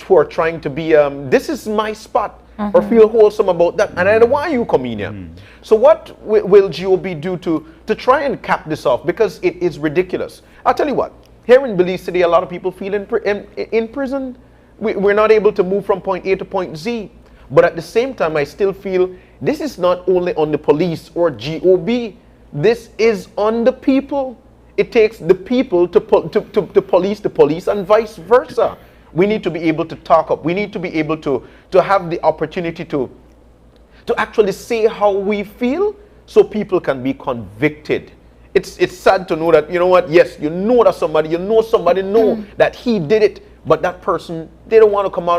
[SPEAKER 2] who are trying to be, this is my spot, or feel wholesome about that, and I don't want you coming here. So what will GOB do to try and cap this off? Because it is ridiculous. I'll tell you what, here in Belize City, a lot of people feel in prison. We're not able to move from point A to point Z. But at the same time, I still feel this is not only on the police or GOB. This is on the people. It takes the people to police the police, and vice versa. We need to be able to talk up. We need to be able to have the opportunity to actually say how we feel, so people can be convicted. It's sad to know that, you know what, yes, you know that somebody know that he did it, but that person, they don't want to come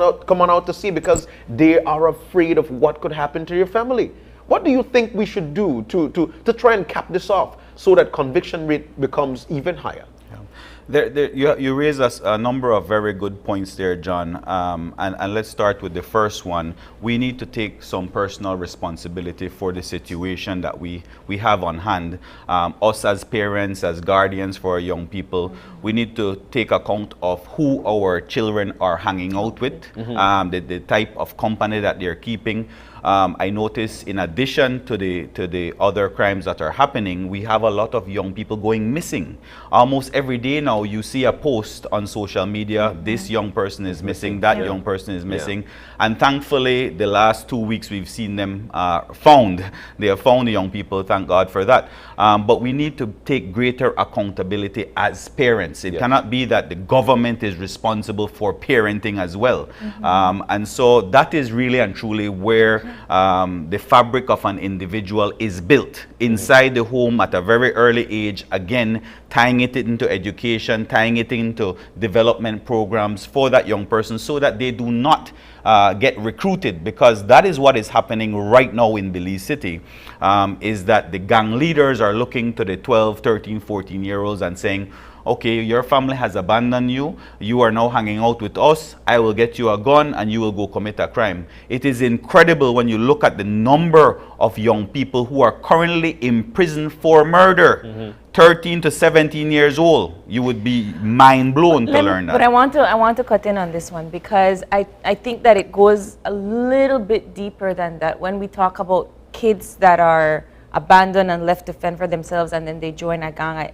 [SPEAKER 2] on out to see, because they are afraid of what could happen to your family. What do you think we should do to try and cap this off so that conviction rate becomes even higher?
[SPEAKER 14] You raise a number of very good points there, John, and let's start with the first one. We need to take some personal responsibility for the situation that we have on hand. Us as parents, as guardians for our young people, we need to take account of who our children are hanging out with, the type of company that they're keeping. I notice in addition to the other crimes that are happening, we have a lot of young people going missing. Almost every day now you see a post on social media, this young person is missing, that young person is missing. And thankfully, the last 2 weeks we've seen them found. They have found the young people, thank God for that. But we need to take greater accountability as parents. It cannot be that the government is responsible for parenting as well. And so that is really and truly where the fabric of an individual is built inside the home at a very early age, again tying it into education, tying it into development programs for that young person so that they do not get recruited, because that is what is happening right now in Belize City, is that the gang leaders are looking to the 12, 13, 14-year-olds and saying, okay, your family has abandoned you. You are now hanging out with us. I will get you a gun and you will go commit a crime. It is incredible when you look at the number of young people who are currently in prison for murder. 13 to 17 years old. You would be mind blown to learn that.
[SPEAKER 3] But I want to cut in on this one, because I think that it goes a little bit deeper than that. When we talk about kids that are abandoned and left to fend for themselves and then they join a gang,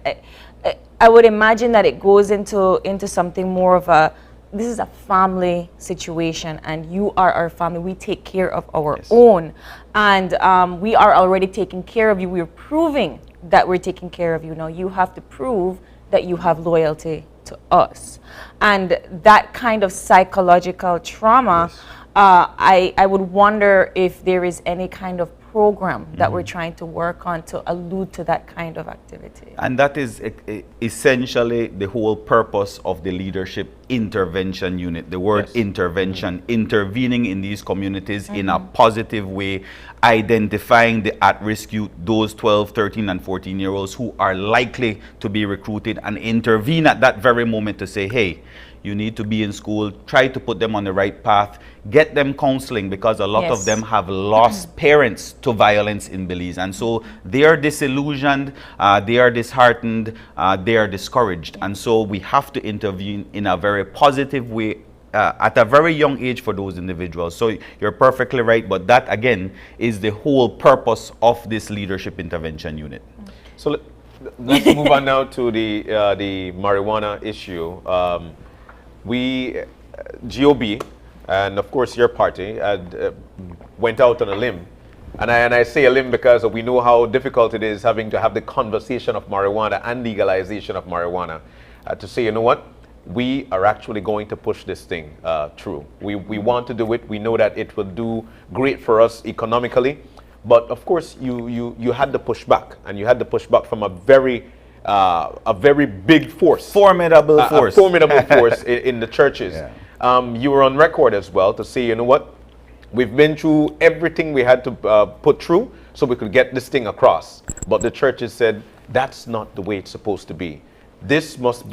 [SPEAKER 3] I would imagine that it goes into something more of a, this is a family situation and you are our family. We take care of our own, and we are already taking care of you. We're proving that we're taking care of you. Now you have to prove that you have loyalty to us. And that kind of psychological trauma, I would wonder if there is any kind of program that we're trying to work on to allude to that kind of activity.
[SPEAKER 14] And that is essentially the whole purpose of the leadership intervention unit. The word intervention, intervening in these communities in a positive way, identifying the at-risk youth, those 12, 13, and 14-year-olds who are likely to be recruited, and intervene at that very moment to say, hey, you need to be in school, try to put them on the right path, get them counseling, because a lot of them have lost parents to violence in Belize. And so they are disillusioned, they are disheartened, they are discouraged. And so we have to intervene in a very positive way at a very young age for those individuals. So you're perfectly right, but that again is the whole purpose of this leadership intervention unit.
[SPEAKER 2] So let's move on now to the marijuana issue. GOB, and of course your party, went out on a limb. And I say a limb because we know how difficult it is having to have the conversation of marijuana and legalization of marijuana, to say, you know what, we are actually going to push this thing through. We want to do it. We know that it will do great for us economically. But of course, you had to push back, and you had to push back from a very big force.
[SPEAKER 14] Formidable force.
[SPEAKER 2] A formidable force in the churches. You were on record as well to say, you know what, we've been through everything we had to put through so we could get this thing across. But the churches said, that's not the way it's supposed to be. This must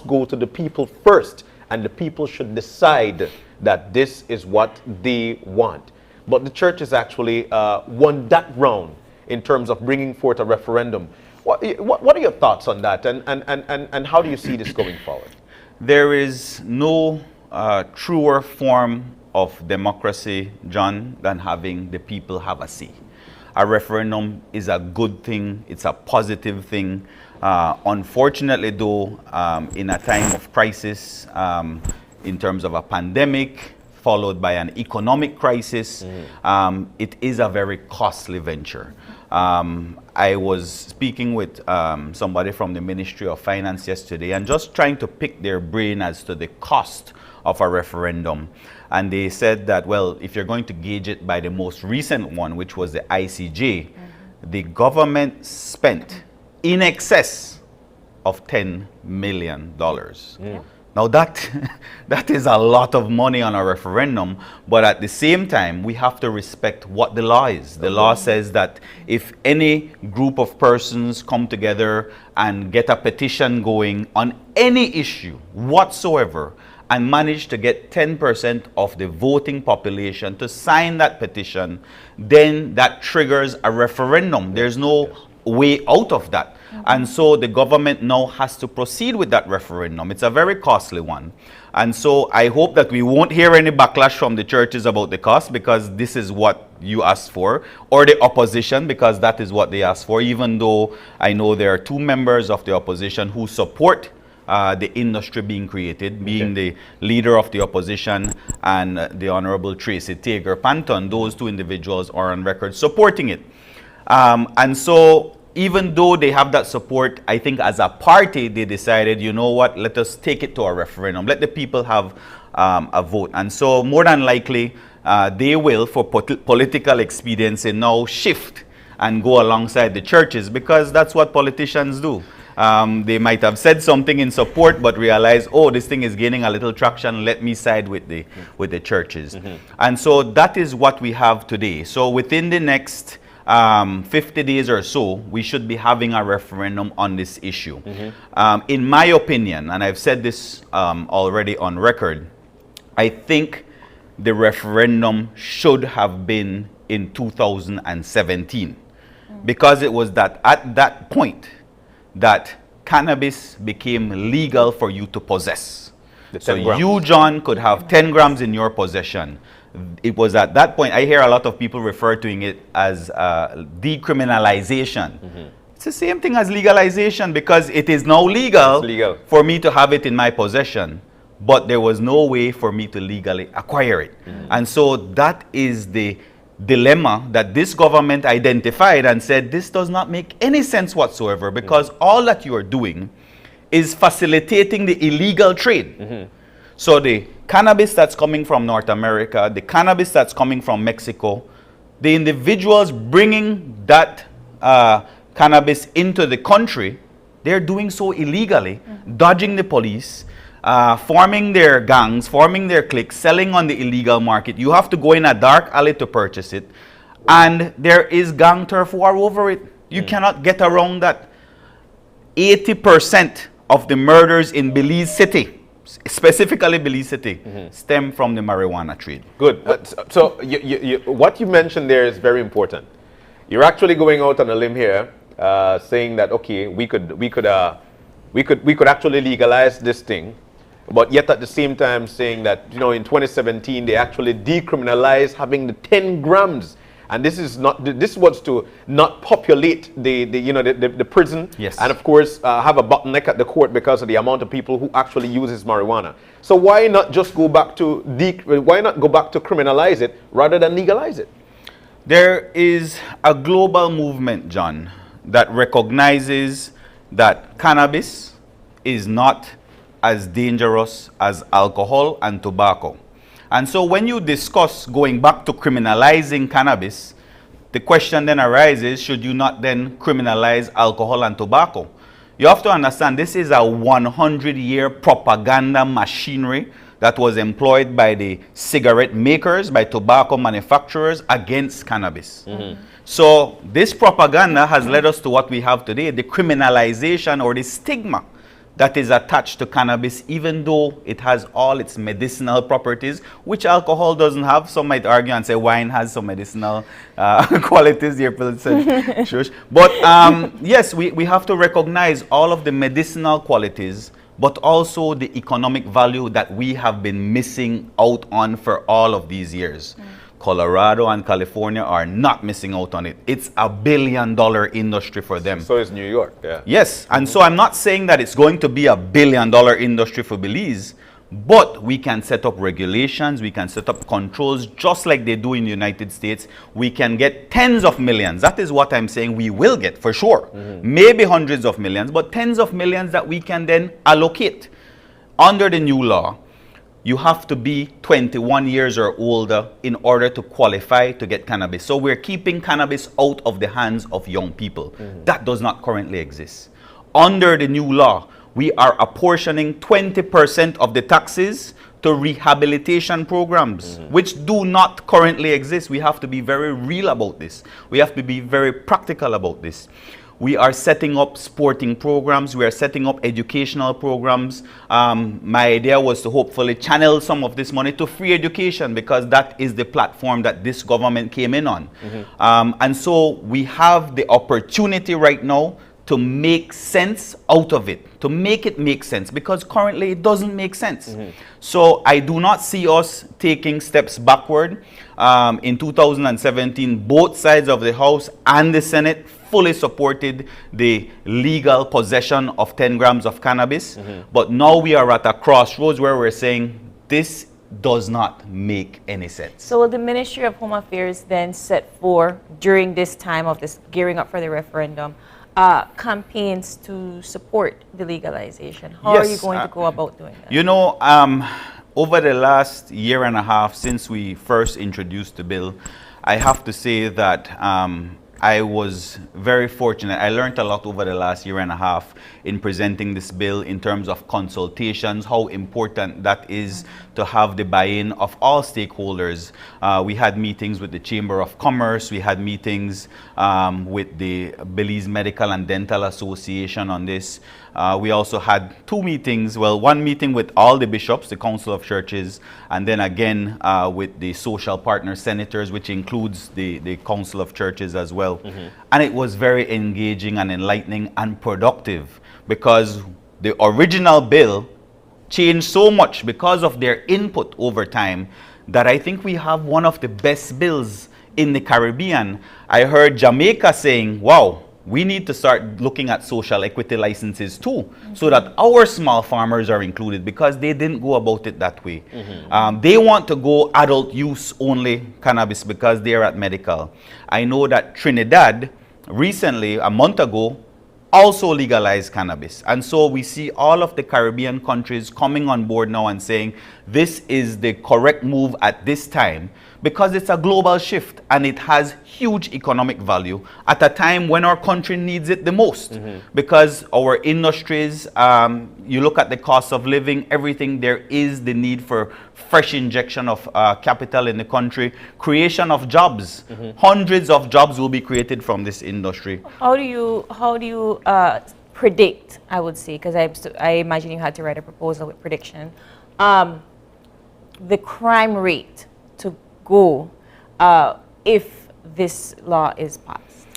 [SPEAKER 2] go to the people first, and the people should decide that this is what they want. But the church has actually won that round in terms of bringing forth a referendum. What are your thoughts on that, and how do you see this going forward?
[SPEAKER 14] There is no truer form of democracy, John, than having the people have a say. A referendum is a good thing, it's a positive thing. Unfortunately though, in a time of crisis, in terms of a pandemic, followed by an economic crisis, it is a very costly venture. I was speaking with somebody from the Ministry of Finance yesterday and just trying to pick their brain as to the cost of a referendum. And they said that, well, if you're going to gauge it by the most recent one, which was the ICJ, the government spent in excess of $10 million. Now that is a lot of money on a referendum, but at the same time, we have to respect what the law is. The law says that if any group of persons come together and get a petition going on any issue whatsoever, and manage to get 10% of the voting population to sign that petition, then that triggers a referendum. There's no way out of that. And so the government now has to proceed with that referendum. It's a very costly one. And so I hope that we won't hear any backlash from the churches about the cost, because this is what you asked for, or the opposition, because that is what they asked for, even though I know there are 2 members of the opposition who support the industry being created, being the leader of the opposition and the Honorable Tracy Tager Panton. Those 2 individuals are on record supporting it. And so even though they have that support, I think as a party, they decided, you know what, let us take it to a referendum. Let the people have a vote. And so more than likely, they will, for political expediency, now shift and go alongside the churches, because that's what politicians do. They might have said something in support, but realize, oh, this thing is gaining a little traction, let me side with the churches. And so that is what we have today. So within the next 50 days or so, we should be having a referendum on this issue. In my opinion, and I've said this already on record, I think the referendum should have been in 2017, because it was that at that point that cannabis became legal for you to possess. So you, John, could have 10 grams in your possession. It was at that point, I hear a lot of people refer to it as decriminalization. It's the same thing as legalization, because it is now legal for me to have it in my possession, but there was no way for me to legally acquire it. And so that is the dilemma that this government identified and said, this does not make any sense whatsoever, because all that you are doing is facilitating the illegal trade. So the cannabis that's coming from North America, the cannabis that's coming from Mexico, the individuals bringing that cannabis into the country, they're doing so illegally, dodging the police, forming their gangs, forming their cliques, selling on the illegal market. You have to go in a dark alley to purchase it. And there is gang turf war over it. You cannot get around that. 80% of the murders in Belize City, specifically Belize City, stem from the marijuana trade.
[SPEAKER 2] Good. So what you mentioned there is very important. You're actually going out on a limb here, saying that, okay, we could actually legalize this thing, but yet at the same time saying that, you know, in 2017 they actually decriminalized having the 10 grams, and this was to not populate the prison, and of course have a bottleneck at the court because of the amount of people who actually uses marijuana. So why not just go back to criminalize it rather than legalize it?
[SPEAKER 14] There is a global movement, John, that recognizes that cannabis is not as dangerous as alcohol and tobacco. And so when you discuss going back to criminalizing cannabis, the question then arises, should you not then criminalize alcohol and tobacco? You have to understand, this is a 100-year propaganda machinery that was employed by the cigarette makers, by tobacco manufacturers against cannabis. So this propaganda has led us to what we have today, the criminalization or the stigma that is attached to cannabis, even though it has all its medicinal properties, which alcohol doesn't have. Some might argue and say wine has some medicinal qualities. But yes, we have to recognize all of the medicinal qualities, but also the economic value that we have been missing out on for all of these years. Colorado and California are not missing out on it. It's a $1 billion industry for them.
[SPEAKER 2] So is New York, yeah.
[SPEAKER 14] Yes, and so I'm not saying that it's going to be a $1 billion industry for Belize, but we can set up regulations, we can set up controls just like they do in the United States. We can get tens of millions. That is what I'm saying we will get for sure. Maybe hundreds of millions, but tens of millions that we can then allocate. Under the new law, you have to be 21 years or older in order to qualify to get cannabis. So we're keeping cannabis out of the hands of young people. That does not currently exist. Under the new law, we are apportioning 20% of the taxes to rehabilitation programs, which do not currently exist. We have to be very real about this. We have to be very practical about this. We are setting up sporting programs. We are setting up educational programs. My idea was to hopefully channel some of this money to free education, because that is the platform that this government came in on. And so we have the opportunity right now to make sense out of it, to make it make sense, because currently it doesn't make sense. So I do not see us taking steps backward. In 2017, both sides of the House and the Senate fully supported the legal possession of 10 grams of cannabis. But now we are at a crossroads where we're saying this does not make any sense.
[SPEAKER 3] So will the Ministry of Home Affairs then set for, during this time of this gearing up for the referendum, campaigns to support the legalization? How are you going to go about doing that?
[SPEAKER 14] You know, over the last year and a half since we first introduced the bill, I have to say that I was very fortunate. I learned a lot over the last year and a half in presenting this bill in terms of consultations, how important that is to have the buy-in of all stakeholders. We had meetings with the Chamber of Commerce. We had meetings with the Belize Medical and Dental Association on this. We also had two meetings, well, one meeting with all the bishops, the Council of Churches, and then again with the social partner senators, which includes the Council of Churches as well. And it was very engaging and enlightening and productive, because the original bill changed so much because of their input over time that I think we have one of the best bills in the Caribbean. I heard Jamaica saying, wow, we need to start looking at social equity licenses too, so that our small farmers are included, because they didn't go about it that way. They want to go adult use only cannabis because they're at medical. I know that Trinidad recently, a month ago, also legalized cannabis. And so we see all of the Caribbean countries coming on board now and saying this is the correct move at this time, because it's a global shift and it has huge economic value at a time when our country needs it the most. Because our industries, you look at the cost of living, everything, there is the need for fresh injection of capital in the country, creation of jobs. Hundreds of jobs will be created from this industry.
[SPEAKER 3] How do you predict, I would say, because I imagine you had to write a proposal with prediction, the crime rate to go if this law is passed?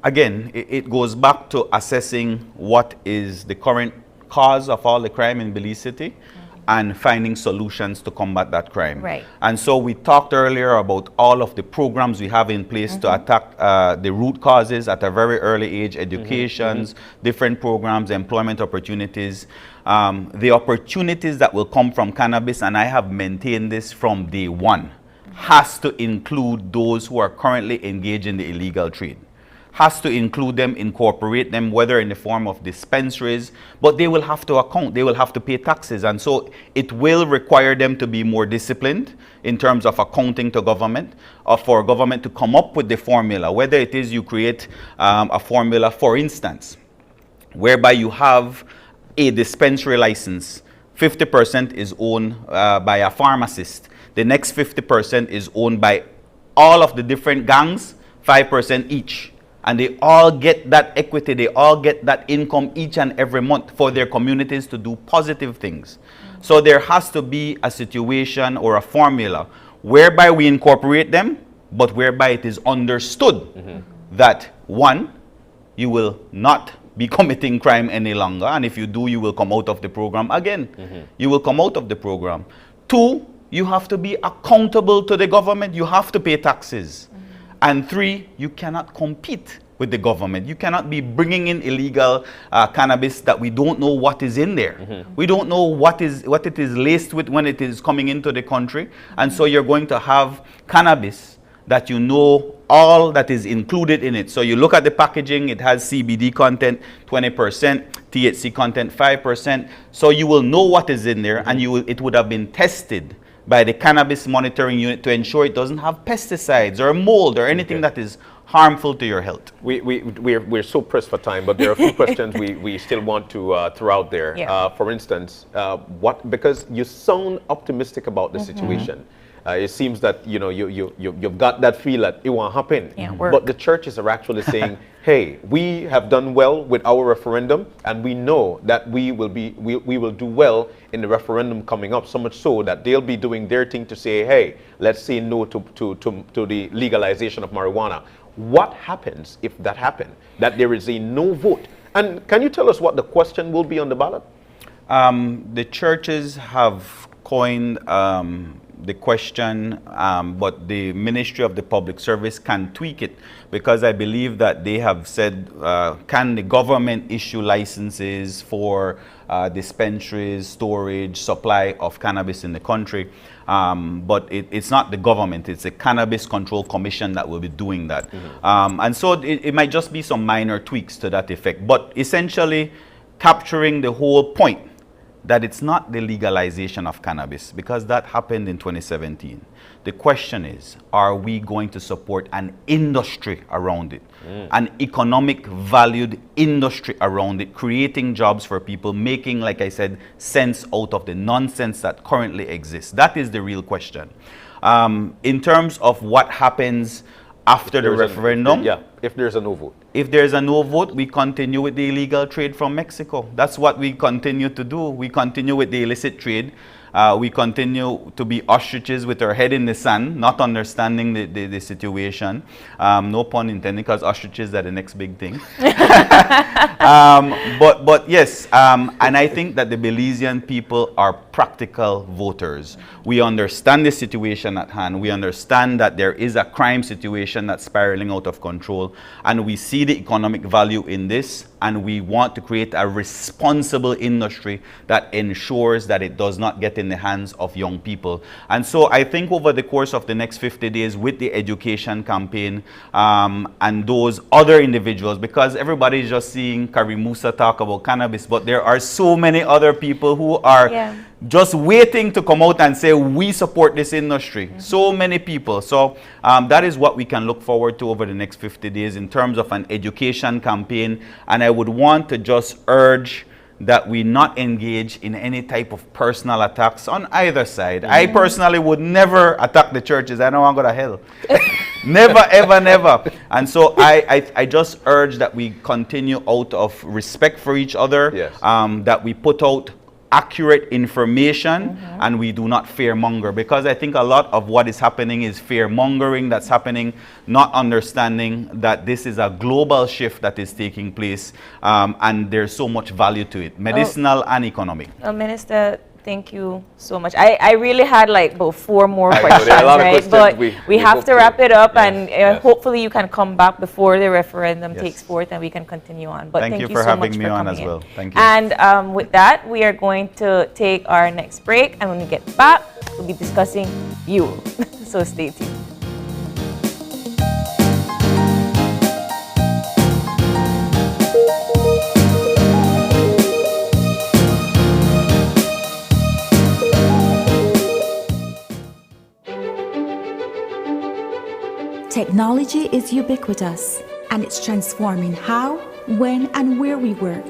[SPEAKER 14] Again, it goes back to assessing what is the current cause of all the crime in Belize City and finding solutions to combat that crime.
[SPEAKER 3] Right.
[SPEAKER 14] And so we talked earlier about all of the programs we have in place to attack the root causes at a very early age, educations, different programs, employment opportunities. The opportunities that will come from cannabis, and I have maintained this from day one, has to include those who are currently engaged in the illegal trade. Has to include them, incorporate them, whether in the form of dispensaries, but they will have to account, they will have to pay taxes. And so it will require them to be more disciplined in terms of accounting to government, or for government to come up with the formula, whether it is you create a formula, for instance, whereby you have a dispensary license, 50% is owned by a pharmacist. The next 50% is owned by all of the different gangs, 5% each. And they all get that equity, they all get that income each and every month for their communities to do positive things. So there has to be a situation or a formula whereby we incorporate them, but whereby it is understood that, one, you will not be committing crime any longer, and if you do, you will come out of the program again. You will come out of the program. Two, you have to be accountable to the government. You have to pay taxes. And three, you cannot compete with the government. You cannot be bringing in illegal cannabis that we don't know what is in there. We don't know what it is laced with when it is coming into the country. And so you're going to have cannabis that you know all that is included in it. So you look at the packaging, it has CBD content 20%, THC content 5%. So you will know what is in there, and it would have been tested by the Cannabis Monitoring Unit to ensure it doesn't have pesticides or mold or anything that is harmful to your health.
[SPEAKER 2] We're so pressed for time, but there are a few questions we still want to throw out there. For instance, because you sound optimistic about the situation, it seems that you've got that feel that it won't happen. But the churches are actually saying, hey, we have done well with our referendum, and we know that we will do well in the referendum coming up, so much so that they'll be doing their thing to say, hey, let's say no to the legalization of marijuana. What happens if that happens, that there is a no vote? And can you tell us what the question will be on the ballot?
[SPEAKER 14] The churches have coined the question, but the Ministry of the Public Service can tweak it, because I believe that they have said, can the government issue licenses for dispensaries, storage, supply of cannabis in the country? But it's not the government, it's the Cannabis Control Commission that will be doing that. And so it might just be some minor tweaks to that effect, but essentially capturing the whole point that it's not the legalization of cannabis, because that happened in 2017. The question is, are we going to support an industry around it, an economic valued industry around it, creating jobs for people, making, like I said, sense out of the nonsense that currently exists? That is the real question. In terms of what happens after the referendum,
[SPEAKER 2] if there's a no vote.
[SPEAKER 14] If there's a no vote, we continue with the illegal trade from Mexico. That's what we continue to do. We continue with the illicit trade. We continue to be ostriches with our head in the sand, not understanding the situation. No pun intended, because ostriches are the next big thing. But yes, and I think that the Belizean people are practical voters. We understand the situation at hand. We understand that there is a crime situation that's spiraling out of control, and we see the economic value in this, and we want to create a responsible industry that ensures that it does not get in the hands of young people. And so I think over the course of the next 50 days with the education campaign and those other individuals, because everybody is just seeing Karimusa talk about cannabis, but there are so many other people who are just waiting to come out and say, we support this industry. So many people. So that is what we can look forward to over the next 50 days in terms of an education campaign. And I would want to just urge that we not engage in any type of personal attacks on either side. I personally would never attack the churches. I don't want to go to hell. Never, ever, never. And so I just urge that we continue out of respect for each other, that we put out accurate information, and we do not fearmonger, because I think a lot of what is happening is fearmongering that's happening, not understanding that this is a global shift that is taking place, and there's so much value to it, medicinal and economic.
[SPEAKER 3] Minister, thank you so much. I really had like about 4 more questions, right? But we have to wrap it up, and hopefully you can come back before the referendum takes forth and we can continue on. But thank you
[SPEAKER 14] for
[SPEAKER 3] so
[SPEAKER 14] having
[SPEAKER 3] much
[SPEAKER 14] me
[SPEAKER 3] for
[SPEAKER 14] on
[SPEAKER 3] coming
[SPEAKER 14] as well.
[SPEAKER 3] in.
[SPEAKER 14] Thank you.
[SPEAKER 3] And with that, we are going to take our next break, and when we get back, we'll be discussing you. So stay tuned.
[SPEAKER 15] Technology is ubiquitous, and it's transforming how, when, and where we work.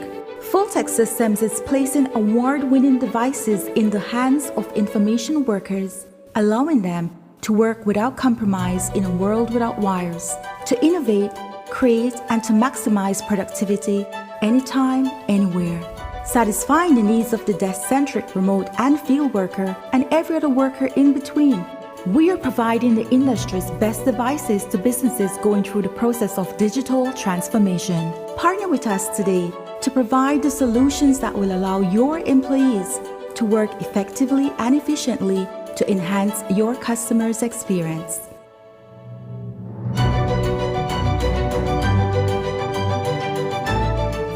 [SPEAKER 15] Fulltech Systems is placing award-winning devices in the hands of information workers, allowing them to work without compromise in a world without wires, to innovate, create, and to maximize productivity anytime, anywhere, satisfying the needs of the desk-centric remote and field worker and every other worker in between. We are providing the industry's best devices to businesses going through the process of digital transformation. Partner with us today to provide the solutions that will allow your employees to work effectively and efficiently to enhance your customers' experience.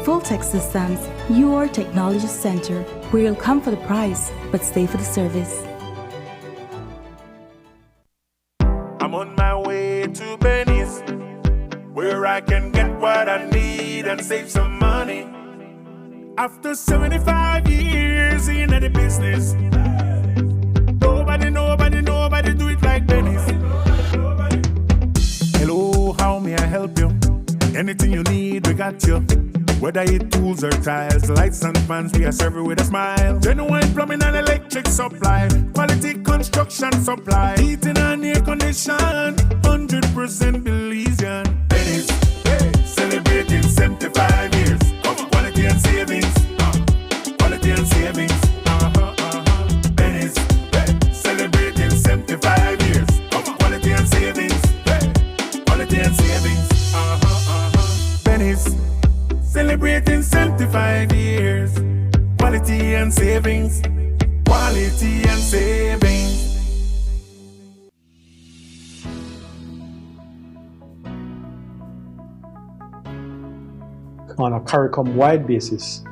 [SPEAKER 15] Fulltech Systems, your technology center, where you'll come for the price but stay for the service.
[SPEAKER 16] I'm on my way to Benny's, where I can get what I need and save some money. After 75 years in the business, nobody do it like Benny's. Hello, how may I help you? Anything you need, we got you. Whether it tools or tiles, lights and fans, we are serving with a smile. Genuine plumbing and electric supply, quality construction supply, heating and air condition, 100% Belizean. Benny's, celebrating 75 years of quality and savings. Quality and savings. Benny's, celebrating 75 years of quality and savings. Quality and savings. Benny's, celebrating 75 years. Quality and savings. Quality and savings.
[SPEAKER 17] On a CARICOM-wide basis,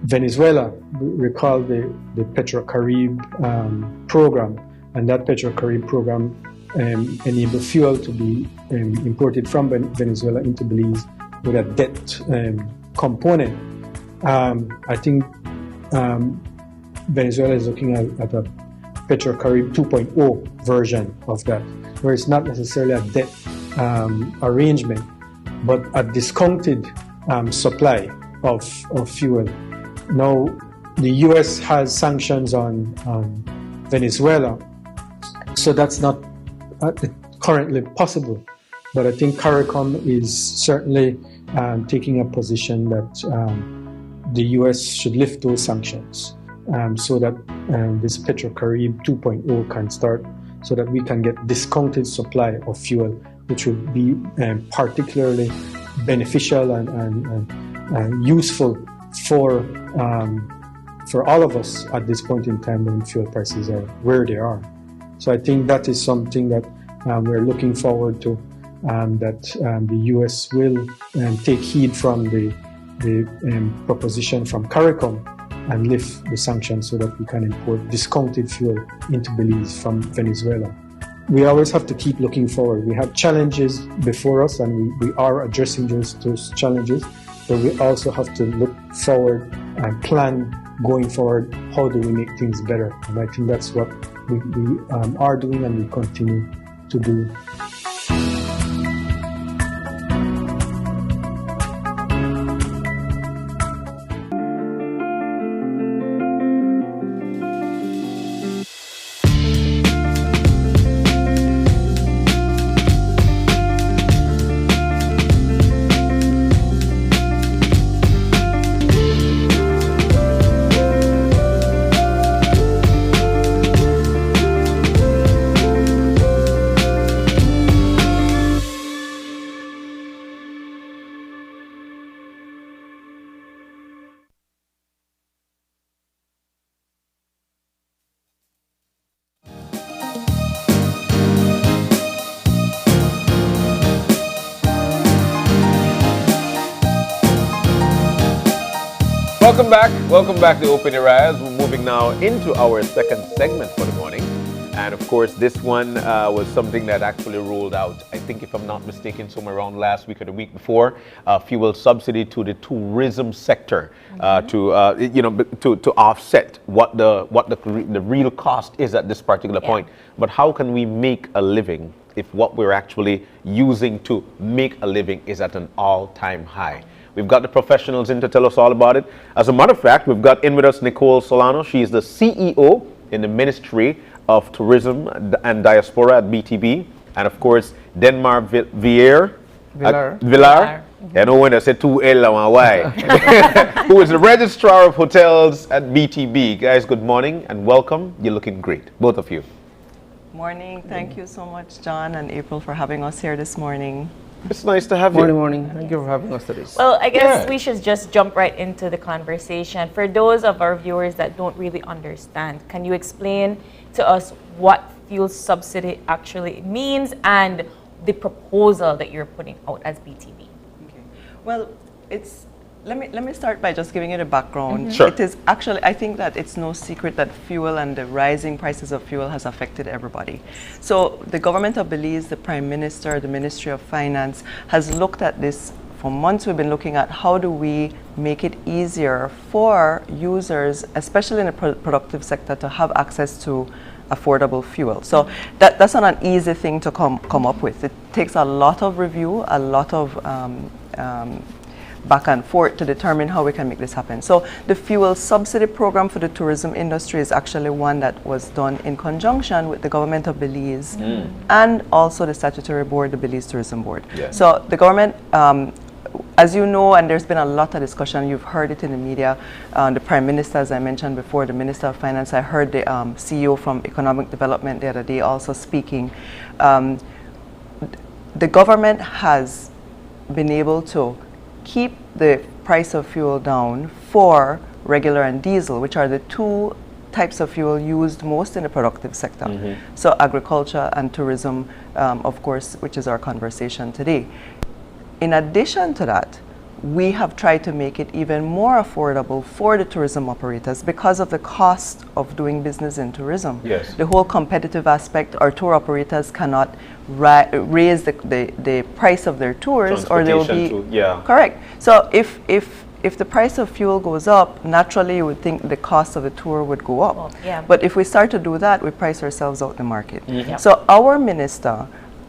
[SPEAKER 17] Venezuela, recall the PetroCaribe program, and that PetroCaribe program enabled fuel to be imported from Venezuela into Belize with a debt component. I think Venezuela is looking at a PetroCaribe 2.0 version of that, where it's not necessarily a debt arrangement, but a discounted supply of fuel. Now, the U.S. has sanctions on Venezuela, so that's not currently possible. But I think CARICOM is certainly taking a position that the U.S. should lift those sanctions so that this PetroCaribe 2.0 can start, so that we can get discounted supply of fuel, which would be particularly beneficial and useful for all of us at this point in time when fuel prices are where they are. So I think that is something that we're looking forward to, that the U.S. will take heed from the proposition from CARICOM and lift the sanctions so that we can import discounted fuel into Belize from Venezuela. We always have to keep looking forward. We have challenges before us, and we are addressing those challenges, but we also have to look forward and plan going forward, how do we make things better? And I think that's what we are doing and we continue to do.
[SPEAKER 2] Welcome back to Open Your Eyes. We're moving now into our second segment for the morning. And of course, this one was something that actually rolled out, I think if I'm not mistaken, somewhere around last week or the week before, fuel subsidy to the tourism sector to offset what the real cost is at this particular point. But how can we make a living if what we're actually using to make a living is at an all-time high? We've got the professionals in to tell us all about it. As a matter of fact, we've got in with us Nicole Solano. She is the CEO in the Ministry of Tourism and Diaspora at BTB. And of course, Denmar Villar. I know when I said 2L, why? Who is the Registrar of Hotels at BTB. Guys, good morning and welcome. You're looking great, both of you.
[SPEAKER 18] Morning. Thank you so much, John and April, for having us here this morning.
[SPEAKER 2] It's nice to have you.
[SPEAKER 19] Morning. Thank you for having us today.
[SPEAKER 3] Well, I guess we should just jump right into the conversation. For those of our viewers that don't really understand, can you explain to us what fuel subsidy actually means and the proposal that you're putting out as BTB?
[SPEAKER 18] Okay. Well, let me start by just giving you the background.
[SPEAKER 2] Sure.
[SPEAKER 18] It is actually, I think that it's no secret that fuel and the rising prices of fuel has affected everybody. So the government of Belize, the Prime Minister, the Ministry of Finance has looked at this for months. We've been looking at how do we make it easier for users, especially in the productive sector, to have access to affordable fuel. So that's not an easy thing to come up with. It takes a lot of review, a lot of back and forth to determine how we can make this happen. So the fuel subsidy program for the tourism industry is actually one that was done in conjunction with the government of Belize and also the statutory board, the Belize Tourism Board.
[SPEAKER 2] Yeah.
[SPEAKER 18] So the government, as you know, and there's been a lot of discussion, you've heard it in the media, the Prime Minister, as I mentioned before, the Minister of Finance, I heard the CEO from Economic Development the other day also speaking. The government has been able to keep the price of fuel down for regular and diesel, which are the two types of fuel used most in the productive sector. So agriculture and tourism, of course, which is our conversation today. In addition to that, we have tried to make it even more affordable for the tourism operators because of the cost of doing business in tourism.
[SPEAKER 2] Yes.
[SPEAKER 18] The whole competitive aspect, our tour operators cannot raise the price of their tours, or they will be correct. So if the price of fuel goes up, naturally you would think the cost of the tour would go up. But if we start to do that, we price ourselves out the market. So our minister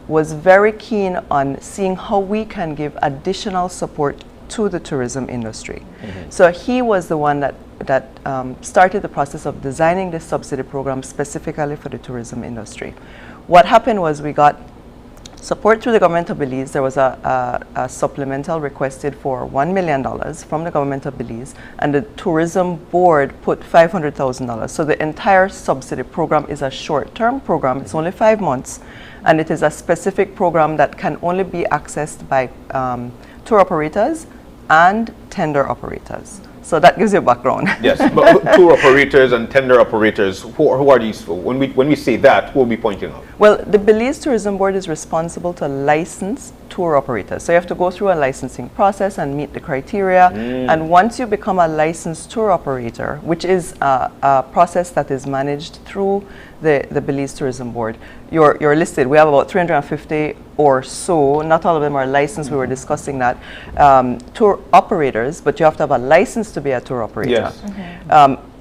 [SPEAKER 18] was very keen on seeing how we can give additional support to the tourism industry. So he was the one that started the process of designing this subsidy program specifically for the tourism industry. What happened was we got support through the government of Belize. There was a supplemental requested for $1 million from the government of Belize, and the tourism board put $500,000. So the entire subsidy program is a short-term program. It's only 5 months, and it is a specific program that can only be accessed by tour operators and tender operators. So that gives you a background.
[SPEAKER 2] Yes, but tour operators and tender operators, who are these? When we say that, who will be pointing out?
[SPEAKER 18] Well, the Belize Tourism Board is responsible to license tour operators. So you have to go through a licensing process and meet the criteria. And once you become a licensed tour operator, which is a process that is managed through the Belize Tourism Board, you're listed. We have about 350 or so. Not all of them are licensed. We were discussing that. Tour operators, but you have to have a license to be a tour operator.
[SPEAKER 2] Yes.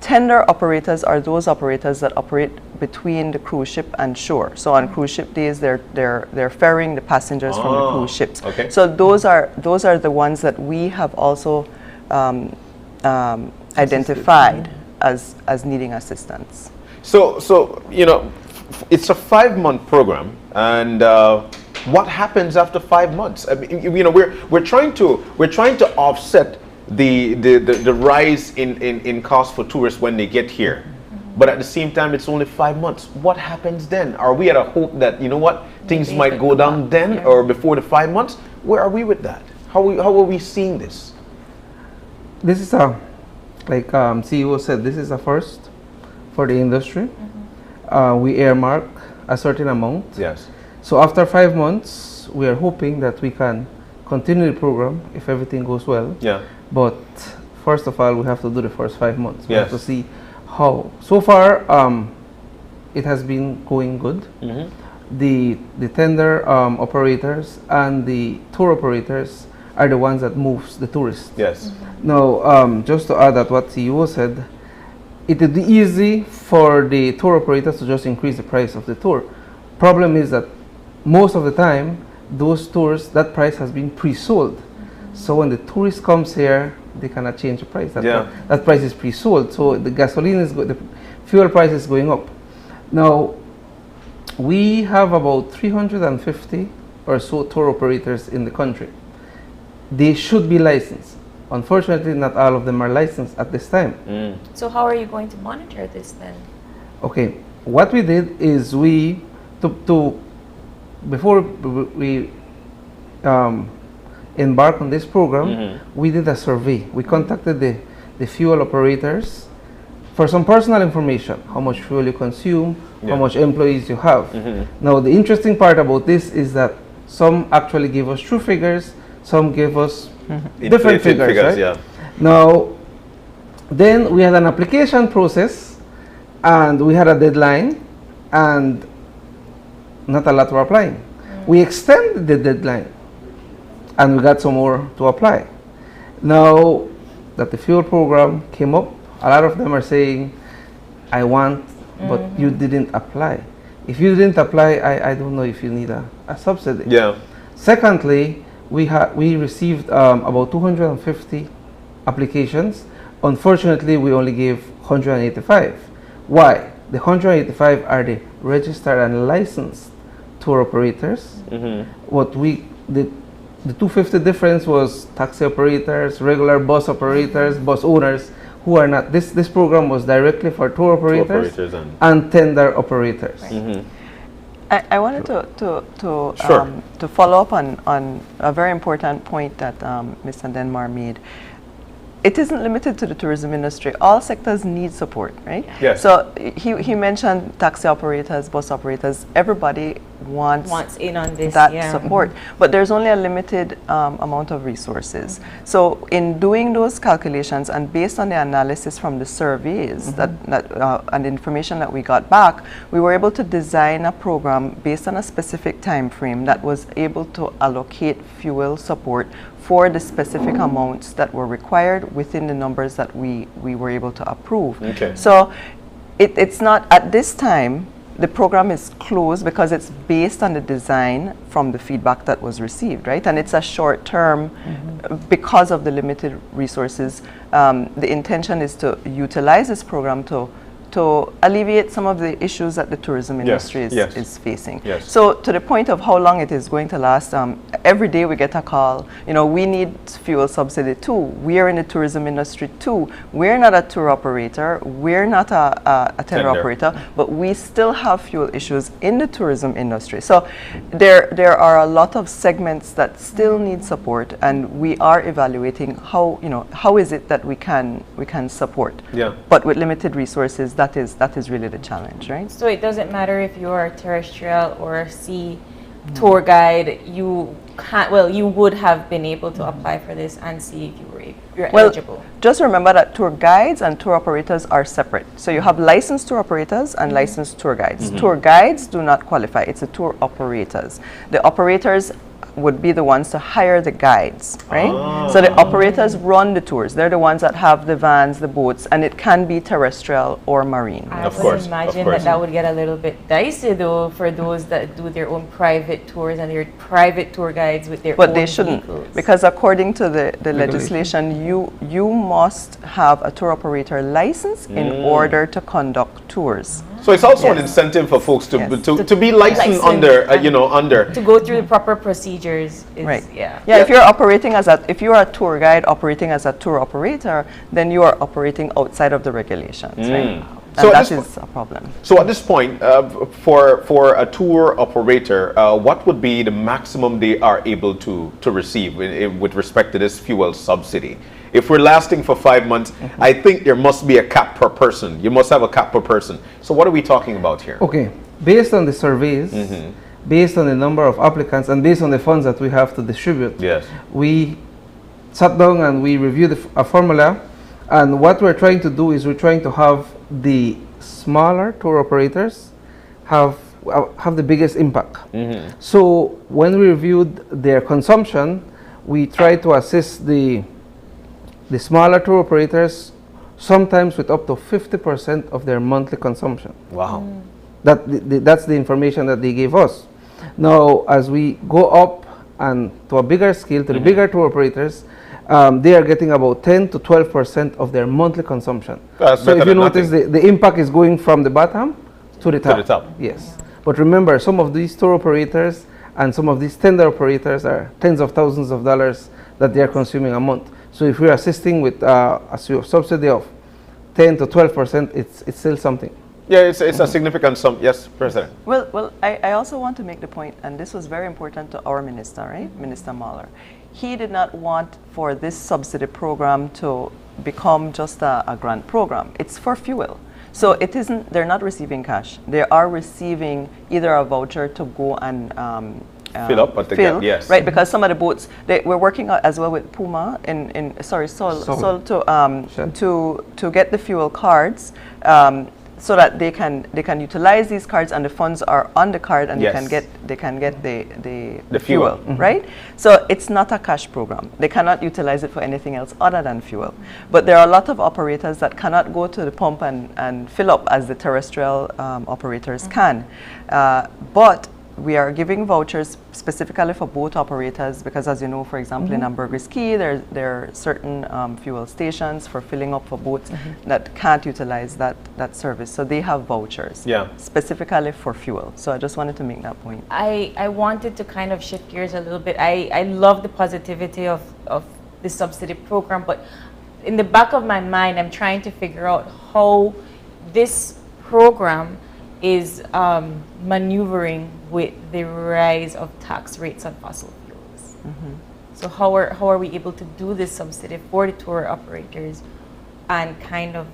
[SPEAKER 18] Tender operators are those operators that operate between the cruise ship and shore. So on cruise ship days, they're ferrying the passengers from the cruise ships.
[SPEAKER 2] Okay.
[SPEAKER 18] So those are the ones that we have also identified as needing assistance.
[SPEAKER 2] So you know, it's a 5-month program, and what happens after 5 months? I mean, you know, we're trying to offset the rise in cost for tourists when they get here, but at the same time it's only 5 months. What happens then? Are we at a hope that, you know what, things might go down then, or before the 5 months? Where are we with that? How are we seeing this?
[SPEAKER 19] This is a, like CEO said, this is a first for the industry. We earmark a certain amount.
[SPEAKER 2] Yes.
[SPEAKER 19] So after 5 months, we are hoping that we can continue the program if everything goes well.
[SPEAKER 2] Yeah.
[SPEAKER 19] But first of all, we have to do the first 5 months. We
[SPEAKER 2] Yes.
[SPEAKER 19] have to see how. So far, it has been going good. The tender operators and the tour operators are the ones that moves the tourists.
[SPEAKER 2] Yes.
[SPEAKER 19] Now, just to add at what CEO said, it would be easy for the tour operators to just increase the price of the tour. Problem is that most of the time, those tours, that price has been pre-sold. So when the tourist comes here, they cannot change the price. That price is pre-sold. So the gasoline is the fuel price is going up. Now, we have about 350 or so tour operators in the country. They should be licensed. Unfortunately, not all of them are licensed at this time.
[SPEAKER 3] So how are you going to monitor this then?
[SPEAKER 19] Okay, what we did is before we embark on this program, we did a survey. We contacted the fuel operators for some personal information, how much fuel you consume, how much employees you have. Now, the interesting part about this is that some actually gave us true figures, some gave us different figures, right?
[SPEAKER 2] Yeah.
[SPEAKER 19] Now, then we had an application process, and we had a deadline, and not a lot were applying. We extended the deadline, and we got some more to apply. Now that the fuel program came up, a lot of them are saying, I want, but you didn't apply. If you didn't apply, I don't know if you need a subsidy.
[SPEAKER 2] Yeah.
[SPEAKER 19] Secondly, we received about 250 applications. Unfortunately, we only gave 185. Why? The 185 are the registered and licensed tour operators. The 250 difference was taxi operators, regular bus operators, bus owners who are not. This program was directly for tour operators, and tender operators.
[SPEAKER 18] I wanted to follow up on a very important point that Mr. Denmar made. It isn't limited to the tourism industry. All sectors need support, right?
[SPEAKER 2] Yes.
[SPEAKER 18] So he mentioned taxi operators, bus operators. Everybody wants
[SPEAKER 3] in on this,
[SPEAKER 18] that support, but there's only a limited amount of resources. So in doing those calculations and based on the analysis from the surveys and the information that we got back, we were able to design a program based on a specific time frame that was able to allocate fuel support for the specific amounts that were required within the numbers that we were able to approve. So it's not, at this time, the program is closed because it's based on the design from the feedback that was received, right? And it's a short term because of the limited resources. The intention is to utilize this program to alleviate some of the issues that the tourism industry is facing. So to the point of how long it is going to last, every day we get a call, we need fuel subsidy too. We are in the tourism industry too. We're not a tour operator, we're not a tender operator, but we still have fuel issues in the tourism industry. So there are a lot of segments that still need support, and we are evaluating how is it that we can support. But with limited resources, that is really the challenge, right?
[SPEAKER 3] So it doesn't matter if you're a terrestrial or a sea tour guide, you would have been able to apply for this and see if you're eligible.
[SPEAKER 18] Just remember that tour guides and tour operators are separate. So you have licensed tour operators and licensed tour guides. Tour guides do not qualify. It's the tour operators. The operators would be the ones to hire the guides, right? So the operators run the tours. They're the ones that have the vans, the boats, and it can be terrestrial or marine.
[SPEAKER 3] I would imagine that would get a little bit dicey though for those that do their own private tours and their private tour guides with their own
[SPEAKER 18] But they shouldn't,
[SPEAKER 3] vehicles.
[SPEAKER 18] because according to the legislation, you must have a tour operator license in order to conduct tours.
[SPEAKER 2] So it's also an incentive for folks to be licensed under,
[SPEAKER 3] to go through the proper procedures.
[SPEAKER 18] If you're operating if you are a tour guide operating as a tour operator, then you are operating outside of the regulations, right?
[SPEAKER 2] So
[SPEAKER 18] that is a problem.
[SPEAKER 2] So at this point, for a tour operator, what would be the maximum they are able to receive with respect to this fuel subsidy? If we're lasting for 5 months, I think there must be a cap per person. You must have a cap per person. So what are we talking about here?
[SPEAKER 19] Okay, based on the surveys, based on the number of applicants, and based on the funds that we have to distribute, we sat down and we reviewed a formula. And what we're trying to do is we're trying to have the smaller tour operators have the biggest impact. So when we reviewed their consumption, we try to assist the smaller tour operators sometimes with up to 50% of their monthly consumption.
[SPEAKER 2] Wow.
[SPEAKER 19] That's the information that they gave us. Now, as we go up and to a bigger scale, to the bigger tour operators, they are getting about 10 to 12% of their monthly consumption. So if you notice, the impact is going from the bottom to the top. Yes. But remember, some of these tour operators and some of these tender operators are tens of thousands of dollars that they are consuming a month. So if we're assisting with a subsidy of 10 to 12%, it's still something.
[SPEAKER 2] Yeah, it's a significant sum. Yes, President.
[SPEAKER 18] Well, I also want to make the point, and this was very important to our minister, right? Minister Mahler. He did not want for this subsidy program to become just a grant program. It's for fuel. So it isn't, they're not receiving cash. They are receiving either a voucher to go and
[SPEAKER 2] fill up at the gap, yes.
[SPEAKER 18] Right, because some of the boats, we're working as well with Puma Sol to get the fuel cards so that they can utilize these cards and the funds are on the card and they can get the fuel, right? So it's not a cash program. They cannot utilize it for anything else other than fuel. But there are a lot of operators that cannot go to the pump and fill up as the terrestrial operators can. But we are giving vouchers specifically for boat operators because, as you know, for example, in Ambergris Key, there are certain fuel stations for filling up for boats that can't utilize that service. So they have vouchers specifically for fuel. So I just wanted to make that point.
[SPEAKER 3] I wanted to kind of shift gears a little bit. I love the positivity of the subsidy program, but in the back of my mind, I'm trying to figure out how this program is maneuvering with the rise of tax rates on fossil fuels. So how are we able to do this subsidy for the tour operators and kind of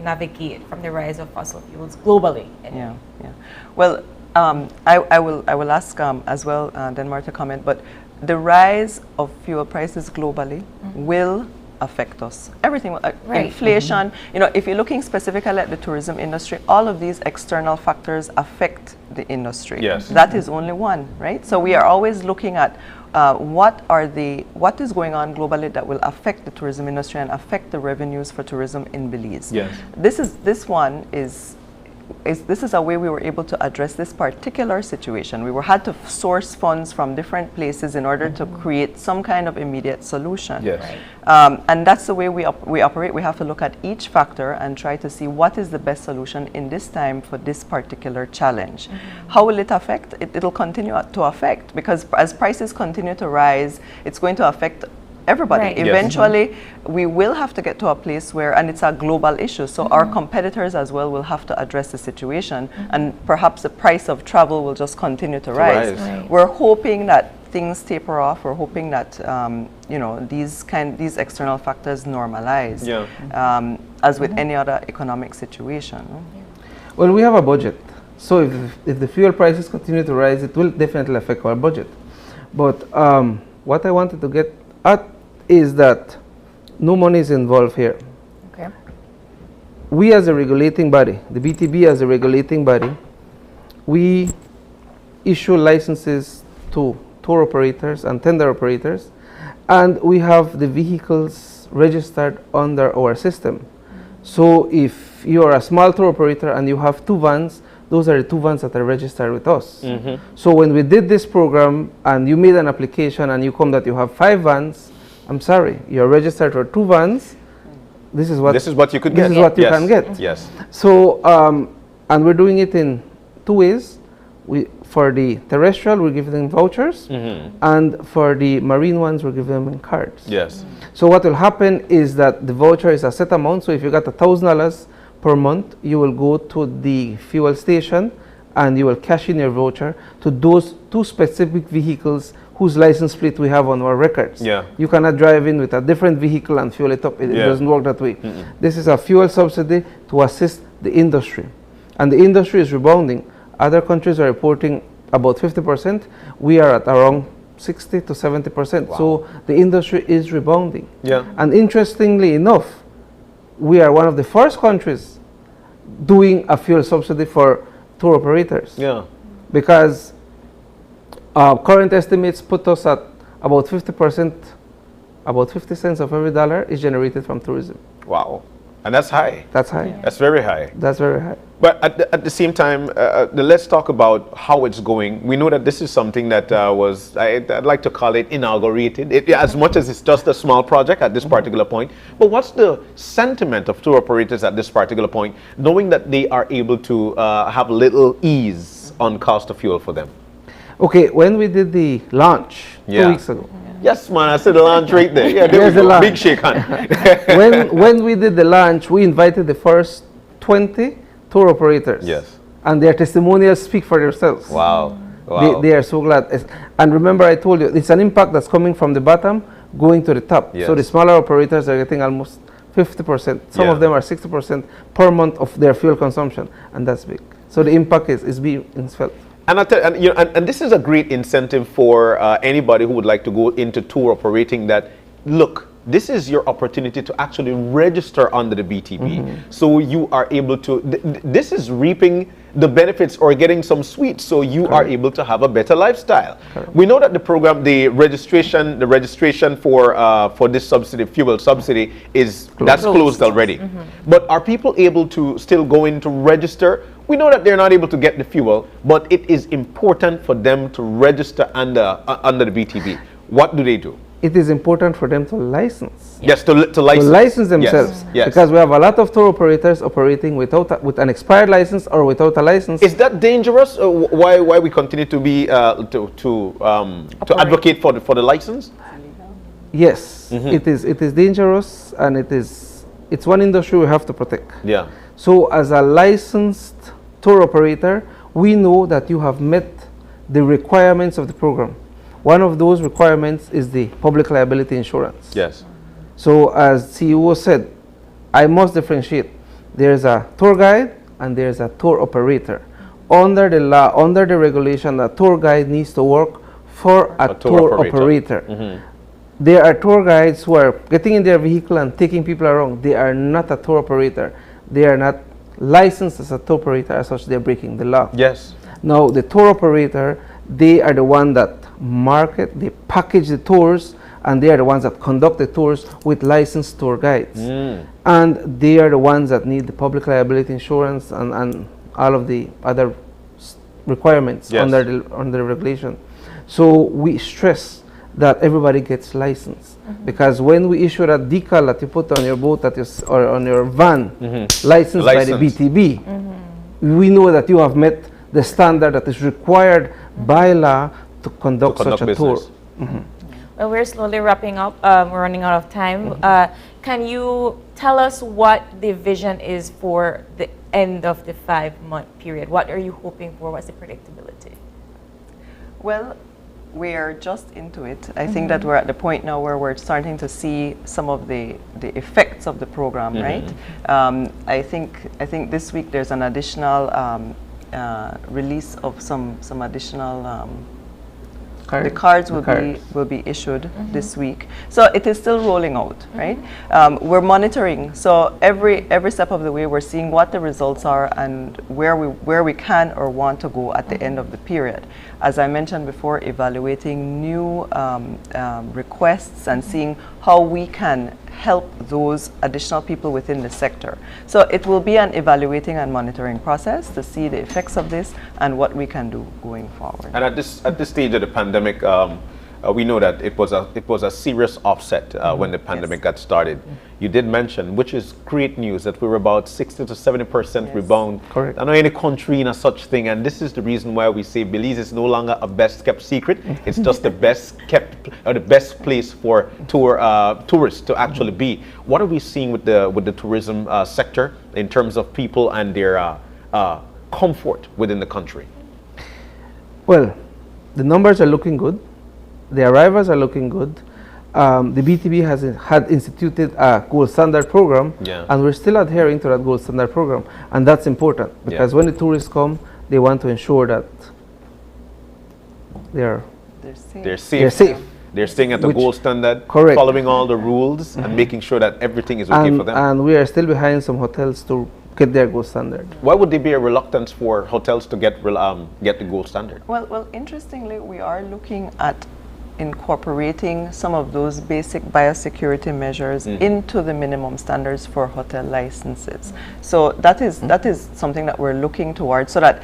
[SPEAKER 3] navigate from the rise of fossil fuels globally?
[SPEAKER 18] Yeah. Well, I will ask as well Denmark to comment, but the rise of fuel prices globally will affect us. Everything, inflation, you know, if you're looking specifically at the tourism industry, all of these external factors affect the industry.
[SPEAKER 2] Yes.
[SPEAKER 18] That is only one, right? So we are always looking at what is going on globally that will affect the tourism industry and affect the revenues for tourism in Belize.
[SPEAKER 2] Yes.
[SPEAKER 18] This is a way we were able to address this particular situation. We had to source funds from different places in order to create some kind of immediate solution.
[SPEAKER 2] Yes.
[SPEAKER 18] And that's the way we operate. We have to look at each factor and try to see what is the best solution in this time for this particular challenge. How will it affect? It'll continue to affect, because as prices continue to rise, it's going to affect everybody.
[SPEAKER 3] Right.
[SPEAKER 18] Eventually, we will have to get to a place where, and it's a global issue, so our competitors as well will have to address the situation, and perhaps the price of travel will just continue to rise.
[SPEAKER 3] Right.
[SPEAKER 18] We're hoping that things taper off. We're hoping that you know, these external factors normalize, as with any other economic situation.
[SPEAKER 19] Well, we have a budget, so if the fuel prices continue to rise, it will definitely affect our budget. But what I wanted to get at is that no money is involved here.
[SPEAKER 3] Okay.
[SPEAKER 19] We as a regulating body, the BTB as a regulating body, we issue licenses to tour operators and tender operators, and we have the vehicles registered under our system. So if you are a small tour operator and you have 2 vans, those are the 2 vans that are registered with us. So when we did this program and you made an application and you come that you have 5 vans, I'm sorry, you're registered for 2 vans. This is what
[SPEAKER 2] you could get.
[SPEAKER 19] This is what you can get.
[SPEAKER 2] Yes.
[SPEAKER 19] So and we're doing it in 2 ways. For the terrestrial, we're giving them vouchers, and for the marine ones, we're giving them cards.
[SPEAKER 2] Yes.
[SPEAKER 19] So what will happen is that the voucher is a set amount. So if you got $1,000 per month, you will go to the fuel station and you will cash in your voucher to those 2 specific vehicles whose license plate we have on our records.
[SPEAKER 2] Yeah.
[SPEAKER 19] You cannot drive in with a different vehicle and fuel it up. It doesn't work that way. This is a fuel subsidy to assist the industry. And the industry is rebounding. Other countries are reporting about 50%. We are at around 60 to 70%.
[SPEAKER 2] Wow.
[SPEAKER 19] So the industry is rebounding.
[SPEAKER 2] Yeah.
[SPEAKER 19] And interestingly enough, we are one of the first countries doing a fuel subsidy for tour operators.
[SPEAKER 2] Yeah.
[SPEAKER 19] Because current estimates put us at about 50%, about 50 cents of every dollar is generated from tourism.
[SPEAKER 2] Wow. And that's high.
[SPEAKER 19] That's high.
[SPEAKER 2] That's very high.
[SPEAKER 19] That's very high.
[SPEAKER 2] But at the same time, let's talk about how it's going. We know that this is something that I'd like to call it inaugurated, as much as it's just a small project at this particular point. But what's the sentiment of tour operators at this particular point, knowing that they are able to have little ease on cost of fuel for them?
[SPEAKER 19] Okay, when we did the launch 2 weeks ago.
[SPEAKER 2] Yes, man, I said the launch right there. Yeah, there
[SPEAKER 19] There's
[SPEAKER 2] we
[SPEAKER 19] the
[SPEAKER 2] go.
[SPEAKER 19] launch.
[SPEAKER 2] Big shake hand.
[SPEAKER 19] when we did the launch, we invited the first 20 tour operators.
[SPEAKER 2] Yes.
[SPEAKER 19] And their testimonials speak for themselves.
[SPEAKER 2] Wow. Wow.
[SPEAKER 19] They are so glad. And remember, I told you, it's an impact that's coming from the bottom going to the top.
[SPEAKER 2] Yes.
[SPEAKER 19] So the smaller operators are getting almost 50%. Some of them are 60% per month of their fuel consumption. And that's big. So the impact is being felt.
[SPEAKER 2] And this is a great incentive for anybody who would like to go into tour operating, that, look, this is your opportunity to actually register under the BTB. So you are able to, this is reaping the benefits or getting some sweets, so you are able to have a better lifestyle. We know that the program, the registration for this subsidy, fuel subsidy, that's closed already. But are people able to still go in to register, We know that they're not able to get the fuel, but it is important for them to register under the BTV. What do they do?
[SPEAKER 19] It is important for them to license.
[SPEAKER 2] Yes, to license.
[SPEAKER 19] To license themselves.
[SPEAKER 2] Yes.
[SPEAKER 19] Because we have a lot of tour operators operating with an expired license or without a license.
[SPEAKER 2] Is that dangerous? Why we continue to be to advocate for the license?
[SPEAKER 19] Yes, it is dangerous, and it's one industry we have to protect.
[SPEAKER 2] Yeah.
[SPEAKER 19] So as a licensed tour operator, we know that you have met the requirements of the program. One of those requirements is the public liability insurance.
[SPEAKER 2] Yes.
[SPEAKER 19] So as CEO said, I must differentiate. There's a tour guide and there's a tour operator. Under the law, under the regulation, a tour guide needs to work for a tour operator. There are tour guides who are getting in their vehicle and taking people around. They are not a tour operator. They are not licensed as a tour operator, as such they're breaking the law.
[SPEAKER 2] Yes.
[SPEAKER 19] Now the tour operator, they are the one that market, they package the tours, and they are the ones that conduct the tours with licensed tour guides. And they are the ones that need the public liability insurance and all of the other requirements under the regulation. So we stress that everybody gets licensed, because when we issue that decal that you put on your boat or on your van, licensed by the BTB, we know that you have met the standard that is required by law to conduct such a tour.
[SPEAKER 3] Well, we're slowly wrapping up. We're running out of time. Can you tell us what the vision is for the end of the 5-month period? What are you hoping for? What's the predictability?
[SPEAKER 18] Well, we are just into it. I think that we're at the point now where we're starting to see some of the effects of the program, right? I think this week there's an additional release of some additional the cards will be issued this week. So it is still rolling out, right? We're monitoring. So every step of the way, we're seeing what the results are and where we can or want to go at the end of the period. As I mentioned before, evaluating new requests and seeing how we can help those additional people within the sector. So it will be an evaluating and monitoring process to see the effects of this and what we can do going forward.
[SPEAKER 2] And at this stage of the pandemic, we know that it was a serious offset when the pandemic got started. You did mention, which is great news, that we were about 60 to 70% rebound.
[SPEAKER 19] Correct.
[SPEAKER 2] I know any country in a such thing, and this is the reason why we say Belize is no longer a best kept secret. It's just the best kept or the best place for tourists to actually be. What are we seeing with the tourism sector in terms of people and their comfort within the country?
[SPEAKER 19] Well, the numbers are looking good. The arrivals are looking good. The BTB had instituted a gold standard program, and we're still adhering to that gold standard program, and that's important because when the tourists come, they want to ensure that they're safe.
[SPEAKER 2] They're staying at the gold standard,
[SPEAKER 19] correct,
[SPEAKER 2] following all the rules and making sure that everything is okay for them.
[SPEAKER 19] And we are still behind some hotels to get their gold standard.
[SPEAKER 2] Why would there be a reluctance for hotels to get the gold standard?
[SPEAKER 18] Well, interestingly, we are looking at incorporating some of those basic biosecurity measures into the minimum standards for hotel licenses. So that is something that we're looking towards, so that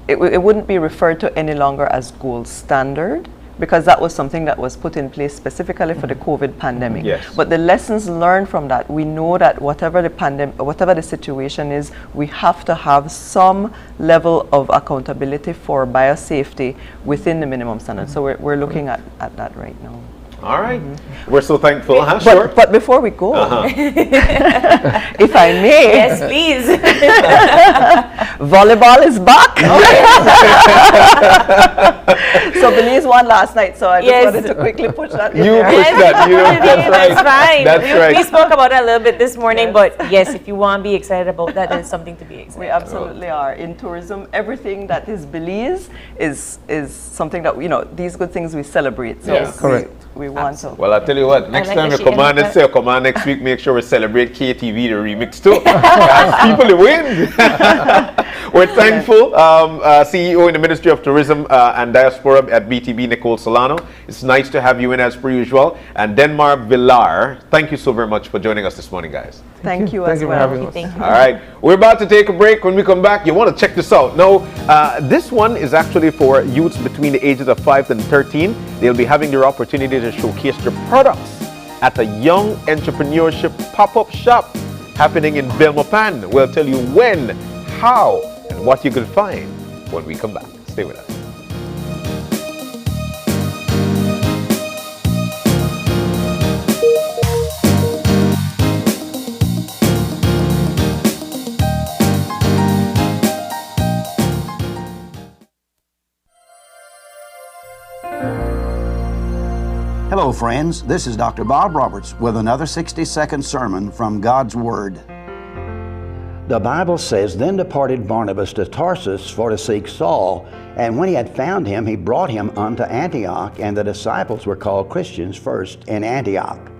[SPEAKER 18] it wouldn't be referred to any longer as gold standard, because that was something that was put in place specifically for the COVID pandemic. But the lessons learned from that, we know that whatever the situation is, we have to have some level of accountability for biosafety within the minimum standard. So we're looking at that right now.
[SPEAKER 2] All right. We're so thankful.
[SPEAKER 18] But before we go, if I may.
[SPEAKER 3] Yes, please.
[SPEAKER 18] Volleyball is back. So Belize won last night, so I just wanted to quickly push that in there.
[SPEAKER 3] That's fine.
[SPEAKER 2] That's right.
[SPEAKER 3] We spoke about it a little bit this morning, but yes, if you want to be excited about that, then it's something to be excited
[SPEAKER 18] We absolutely are. In tourism, everything that is Belize is something that, these good things we celebrate. So
[SPEAKER 19] correct.
[SPEAKER 18] We want to.
[SPEAKER 2] Well, I tell you what, next time you come on and say come on next week, make sure we celebrate KTV, the remix too. People win. We're thankful, CEO in the Ministry of Tourism and Diaspora at BTB, Nicole Solano. It's nice to have you in as per usual. And Denmark Villar, thank you so very much for joining us this morning, guys.
[SPEAKER 18] Thank you
[SPEAKER 19] Thank
[SPEAKER 18] as
[SPEAKER 19] you for
[SPEAKER 18] well.
[SPEAKER 19] having us.
[SPEAKER 3] Thank you.
[SPEAKER 2] All right, we're about to take a break. When we come back, you want to check this out. Now, this one is actually for youths between the ages of 5 and 13. They'll be having their opportunity to showcase their products at a young entrepreneurship pop-up shop happening in Belmopan. We'll tell you when, how, and what you can find when we come back. Stay with us.
[SPEAKER 20] Hello, friends. This is Dr. Bob Roberts with another 60-second sermon from God's Word. The Bible says, "Then departed Barnabas to Tarsus for to seek Saul, and when he had found him, he brought him unto Antioch, and the disciples were called Christians first in Antioch."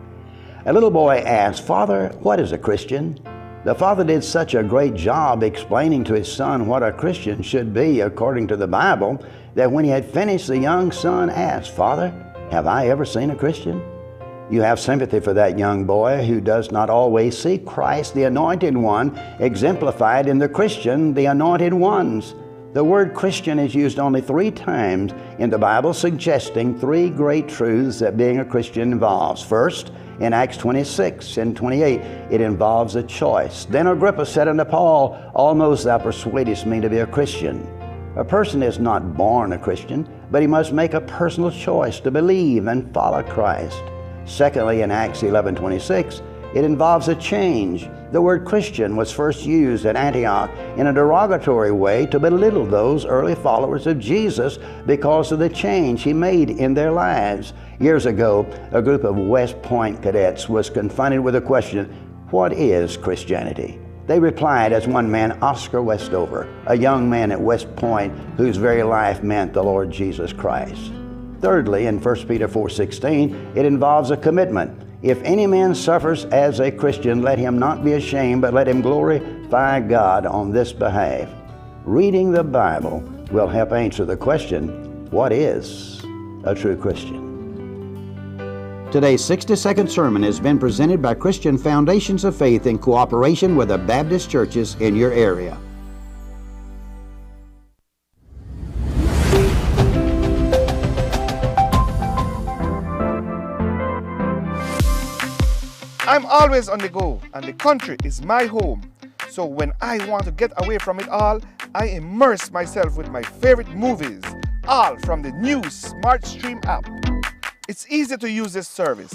[SPEAKER 20] A little boy asked, "Father, what is a Christian?" The father did such a great job explaining to his son what a Christian should be according to the Bible that when he had finished, the young son asked, "Father, have I ever seen a Christian?" You have sympathy for that young boy who does not always see Christ, the Anointed One, exemplified in the Christian, the Anointed Ones. The word Christian is used only 3 times in the Bible, suggesting 3 great truths that being a Christian involves. First, in Acts 26 and 28, it involves a choice. Then Agrippa said unto Paul, "Almost thou persuadest me to be a Christian." A person is not born a Christian, but he must make a personal choice to believe and follow Christ. Secondly, in Acts 11:26, it involves a change. The word Christian was first used at Antioch in a derogatory way to belittle those early followers of Jesus because of the change he made in their lives. Years ago, a group of West Point cadets was confronted with a question, "What is Christianity?" They replied as one man, Oscar Westover, a young man at West Point whose very life meant the Lord Jesus Christ. Thirdly, in 1 Peter 4:16, it involves a commitment. "If any man suffers as a Christian, let him not be ashamed, but let him glorify God on this behalf." Reading the Bible will help answer the question, what is a true Christian? Today's 60-second sermon has been presented by Christian Foundations of Faith in cooperation with the Baptist churches in your area.
[SPEAKER 11] I'm always on the go, and the country is my home. So when I want to get away from it all, I immerse myself with my favorite movies, all from the new Smart Stream app. It's easy to use this service.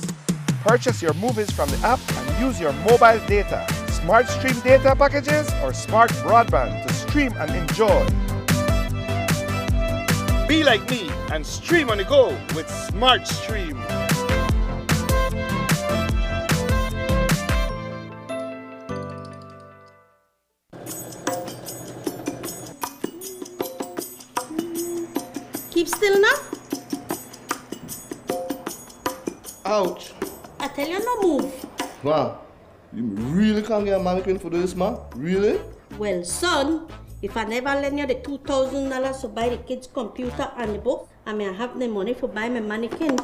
[SPEAKER 11] Purchase your movies from the app and use your mobile data, Smart Stream data packages, or smart broadband to stream and enjoy. Be like me and stream on the go with Smart Stream.
[SPEAKER 21] Keep still now.
[SPEAKER 22] Ouch.
[SPEAKER 21] I tell you no move.
[SPEAKER 22] Ma, you really can't get a mannequin for this, ma? Really?
[SPEAKER 21] Well, son, if I never lend you the $2,000 to buy the kids' computer and the book, I may have the money for buy my mannequin.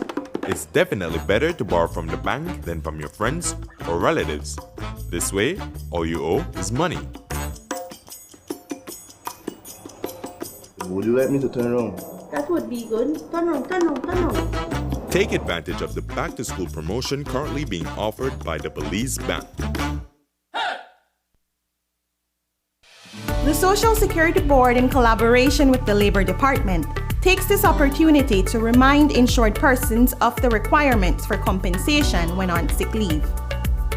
[SPEAKER 23] It's definitely better to borrow from the bank than from your friends or relatives. This way, all you owe is money.
[SPEAKER 22] Would you like me to turn around?
[SPEAKER 21] That would be good. Turn on, turn on, turn on.
[SPEAKER 23] Take advantage of the back-to-school promotion currently being offered by the Belize Bank.
[SPEAKER 24] The Social Security Board, in collaboration with the Labor Department, takes this opportunity to remind insured persons of the requirements for compensation when on sick leave.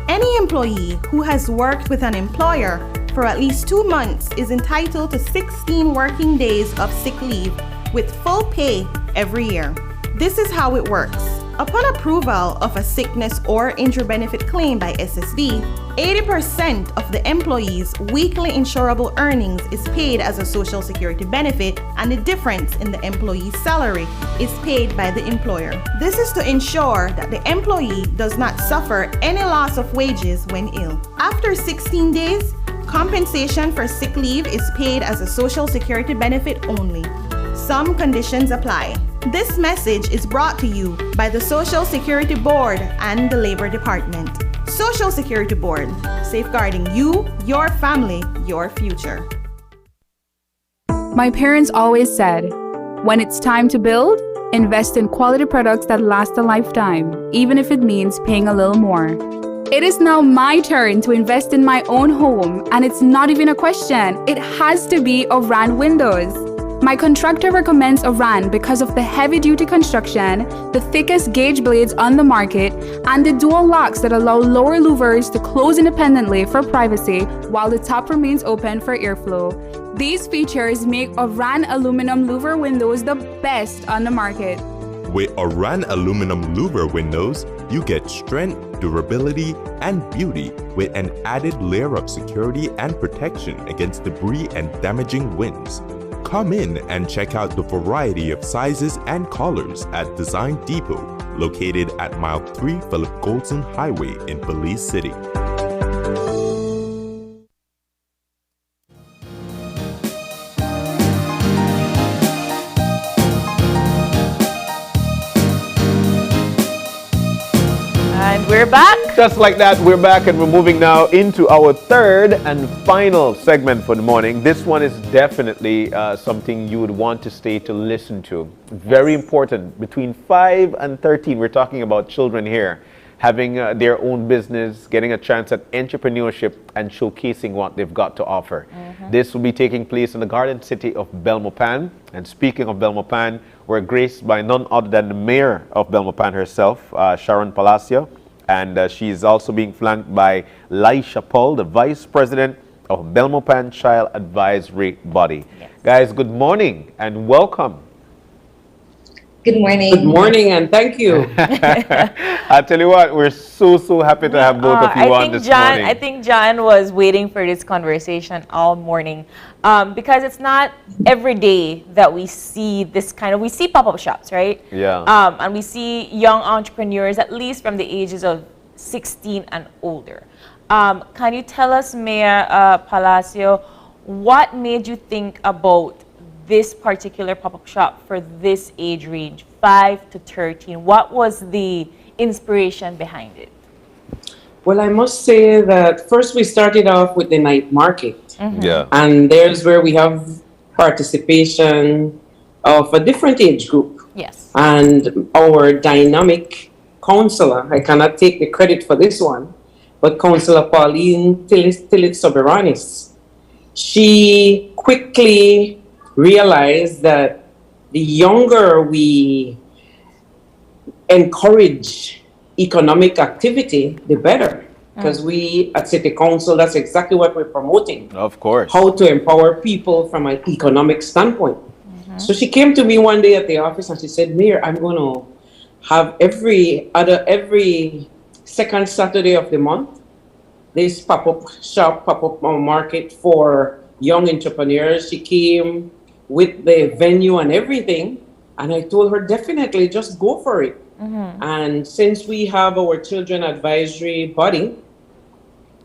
[SPEAKER 24] Any employee who has worked with an employer for at least 2 months is entitled to 16 working days of sick leave with full pay every year. This is how it works. Upon approval of a sickness or injury benefit claim by SSD, 80% of the employee's weekly insurable earnings is paid as a Social Security benefit, and the difference in the employee's salary is paid by the employer. This is to ensure that the employee does not suffer any loss of wages when ill. After 16 days, Compensation for sick leave is paid as a Social Security benefit only. Some conditions apply. This message is brought to you by the Social Security Board and the Labor Department. Social Security Board, safeguarding you, your family, your future.
[SPEAKER 12] My parents always said, when it's time to build, invest in quality products that last a lifetime, even if it means paying a little more. It is now my turn to invest in my own home, and it's not even a question. It has to be Oran Windows. My contractor recommends Oran because of the heavy-duty construction, the thickest gauge blades on the market, and the dual locks that allow lower louvers to close independently for privacy while the top remains open for airflow. These features make Oran aluminum louver windows the best on the market.
[SPEAKER 23] With Oran aluminum louver windows, you get strength, durability, and beauty with an added layer of security and protection against debris and damaging winds. Come in and check out the variety of sizes and colors at Design Depot, located at Mile 3 Philip Goldson Highway in Belize City.
[SPEAKER 3] And we're back.
[SPEAKER 2] Just like that, we're back and we're moving now into our third and final segment for the morning. This one is definitely something you would want to stay to listen to. Very important. Between 5 and 13, we're talking about children here having their own business, getting a chance at entrepreneurship and showcasing what they've got to offer. This will be taking place in the Garden City of Belmopan. And speaking of Belmopan, we're graced by none other than the mayor of Belmopan herself, Sharon Palacio. And she's also being flanked by Laisha Paul, the Vice President of Belmopan Child Advisory Body. Yes. Guys, good morning and welcome.
[SPEAKER 1] Good morning. Good morning and thank you.
[SPEAKER 2] I tell you what, we're so happy to have both of you on this morning.
[SPEAKER 3] I think John was waiting for this conversation all morning because it's not every day that we see this kind of, we see pop-up shops, right?
[SPEAKER 2] Yeah.
[SPEAKER 3] And we see young entrepreneurs, at least from the ages of 16 and older. Can you tell us, Mayor Palacio, what made you think about this particular pop-up shop for this age range, 5 to 13? What was the inspiration behind it?
[SPEAKER 1] Well, I must say that first we started off with the night market.
[SPEAKER 2] Yeah.
[SPEAKER 1] And there's where we have participation of a different age group.
[SPEAKER 3] Yes.
[SPEAKER 1] And our dynamic counselor, I cannot take the credit for this one, but Councillor Pauline Tillit-Soberanis, she quickly realized that the younger we encourage economic activity, the better. Because we at City Council, that's exactly what we're promoting.
[SPEAKER 2] Of course.
[SPEAKER 1] How to empower people from an economic standpoint. So she came to me one day at the office and she said, Mayor, I'm going to have every second Saturday of the month, this pop-up shop, pop-up market for young entrepreneurs. She came with the venue and everything. And I told her, definitely just go for it. And since we have our children advisory body,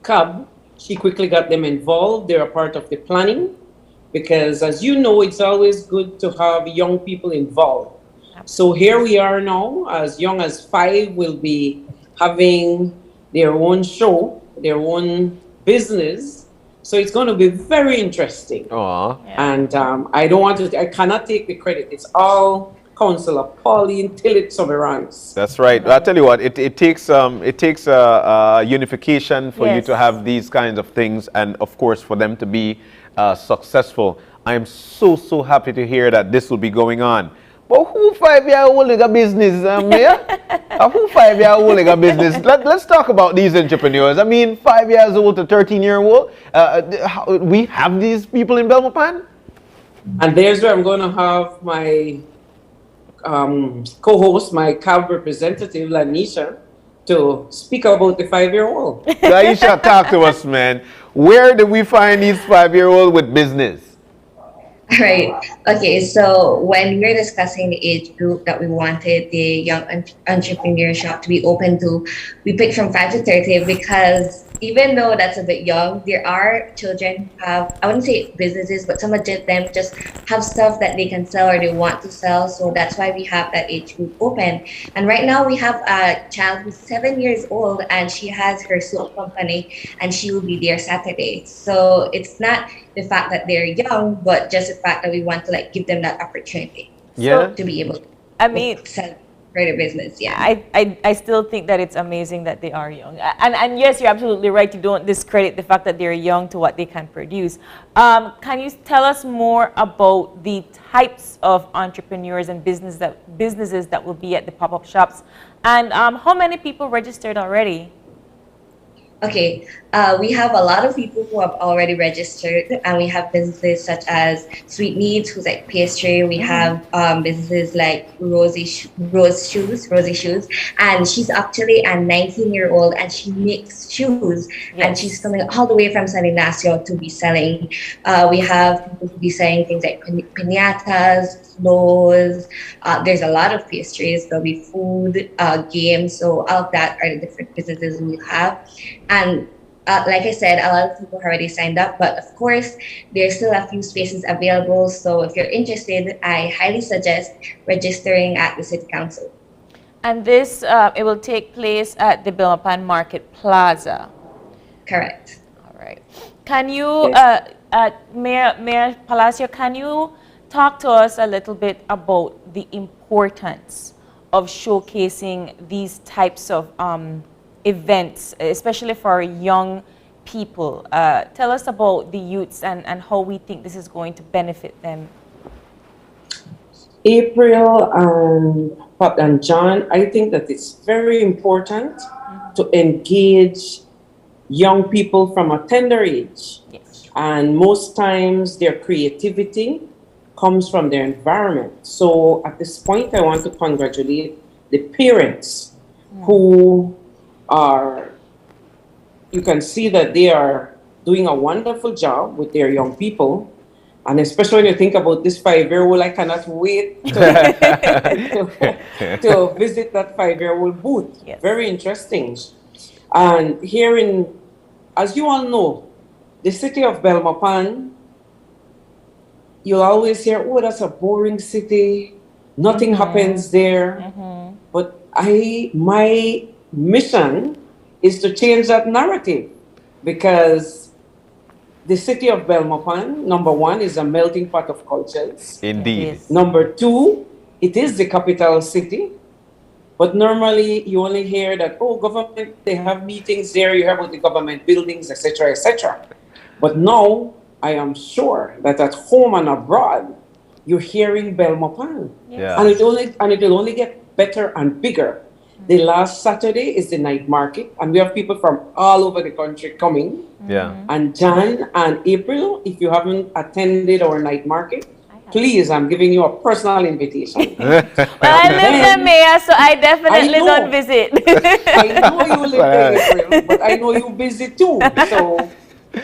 [SPEAKER 1] CAB, she quickly got them involved. They're a part of the planning because, as you know, it's always good to have young people involved. So here we are now, as young as 5 will be having their own show, their own business. So it's going to be very interesting.
[SPEAKER 2] Aww.
[SPEAKER 1] And I cannot take the credit. It's all Councillor Pauline Tillit-Soberanis.
[SPEAKER 2] That's right. I tell you what, it takes unification for you to have these kinds of things, and of course for them to be successful. I am so happy to hear that this will be going on. But who 5-year-old is a business, Mayor? Who 5-year-old is a business? Let's talk about these entrepreneurs. I mean, 5 years old to 13-year-old. We have these people in Belmopan?
[SPEAKER 1] And there's where I'm going to have my co-host, my CAB representative, Lanisha, to speak about the 5-year-old.
[SPEAKER 2] Lanisha, talk to us, man. Where do we find these 5-year-old with business?
[SPEAKER 4] Right. Okay, so when we were discussing the age group that we wanted the young entrepreneur shop to be open to, we picked from 5 to 30 because even though that's a bit young, there are children who have, I wouldn't say businesses, but some of them just have stuff that they can sell or they want to sell. So that's why we have that age group open. And right now we have a child who's 7 years old and she has her soap company and she will be there Saturday. So it's not the fact that they're young, but just the fact that we want to like give them that opportunity to be able to sell for their business. Yeah,
[SPEAKER 3] I still think that it's amazing that they are young, and yes, you're absolutely right. You don't discredit the fact that they're young to what they can produce. Can you tell us more about the types of entrepreneurs and businesses that will be at the pop-up shops, and how many people registered already?
[SPEAKER 4] Okay, we have a lot of people who have already registered, and we have businesses such as Sweet Needs, who's like pastry. We have businesses like Rosie Shoes, and she's actually a 19-year-old, and she makes shoes, and she's coming all the way from San Ignacio to be selling. We have people who be selling things like piñatas, clothes. There's a lot of pastries. There'll be food, games. So all of that are the different businesses we have. And like I said, a lot of people have already signed up, but of course, there's still a few spaces available. So if you're interested, I highly suggest registering at the City Council.
[SPEAKER 3] And this, it will take place at the Belmopan Market Plaza.
[SPEAKER 4] Correct.
[SPEAKER 3] All right. Can you, Mayor Palacio, can you talk to us a little bit about the importance of showcasing these types of events, especially for young people? Tell us about the youths and how we think this is going to benefit them.
[SPEAKER 1] April and John, I think that it's very important to engage young people from a tender age.
[SPEAKER 3] Yes.
[SPEAKER 1] And most times their creativity comes from their environment. So at this point, I want to congratulate the parents who are, you can see that they are doing a wonderful job with their young people. And especially when you think about this 5-year-old, I cannot wait to visit that 5-year-old booth.
[SPEAKER 3] Yes.
[SPEAKER 1] Very interesting. And here in, as you all know, the city of Belmopan, you'll always hear, oh, that's a boring city. Nothing happens there. But my mission is to change that narrative, because the city of Belmopan, number one, is a melting pot of cultures.
[SPEAKER 2] Indeed.
[SPEAKER 1] Number two, it is the capital city. But normally you only hear that, oh, government, they have meetings there, you hear about the government buildings, etc., etc. But now I am sure that at home and abroad, you're hearing Belmopan.
[SPEAKER 2] Yeah.
[SPEAKER 1] And it will only get better and bigger. The last Saturday is the night market, and we have people from all over the country coming.
[SPEAKER 2] Yeah.
[SPEAKER 1] And Jan and April, if you haven't attended our night market, please, I'm giving you a personal invitation.
[SPEAKER 3] Well, I live there, Mayor, so I definitely don't visit.
[SPEAKER 1] I know you live there, April, but I know you visit too. So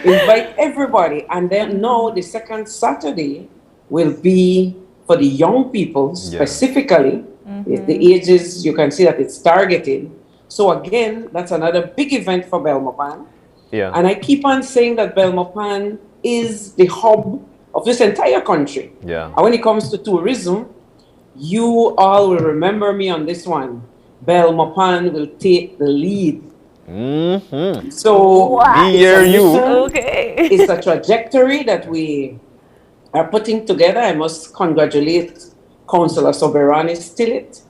[SPEAKER 1] invite everybody. And then now the second Saturday will be for the young people specifically. The ages, you can see that it's targeted. So again, that's another big event for Belmopan.
[SPEAKER 2] Yeah.
[SPEAKER 1] And I keep on saying that Belmopan is the hub of this entire country.
[SPEAKER 2] Yeah.
[SPEAKER 1] And when it comes to tourism, you all will remember me on this one. Belmopan will take the lead. So it's a trajectory that we are putting together. I must congratulate Councillor Soberani Stillet,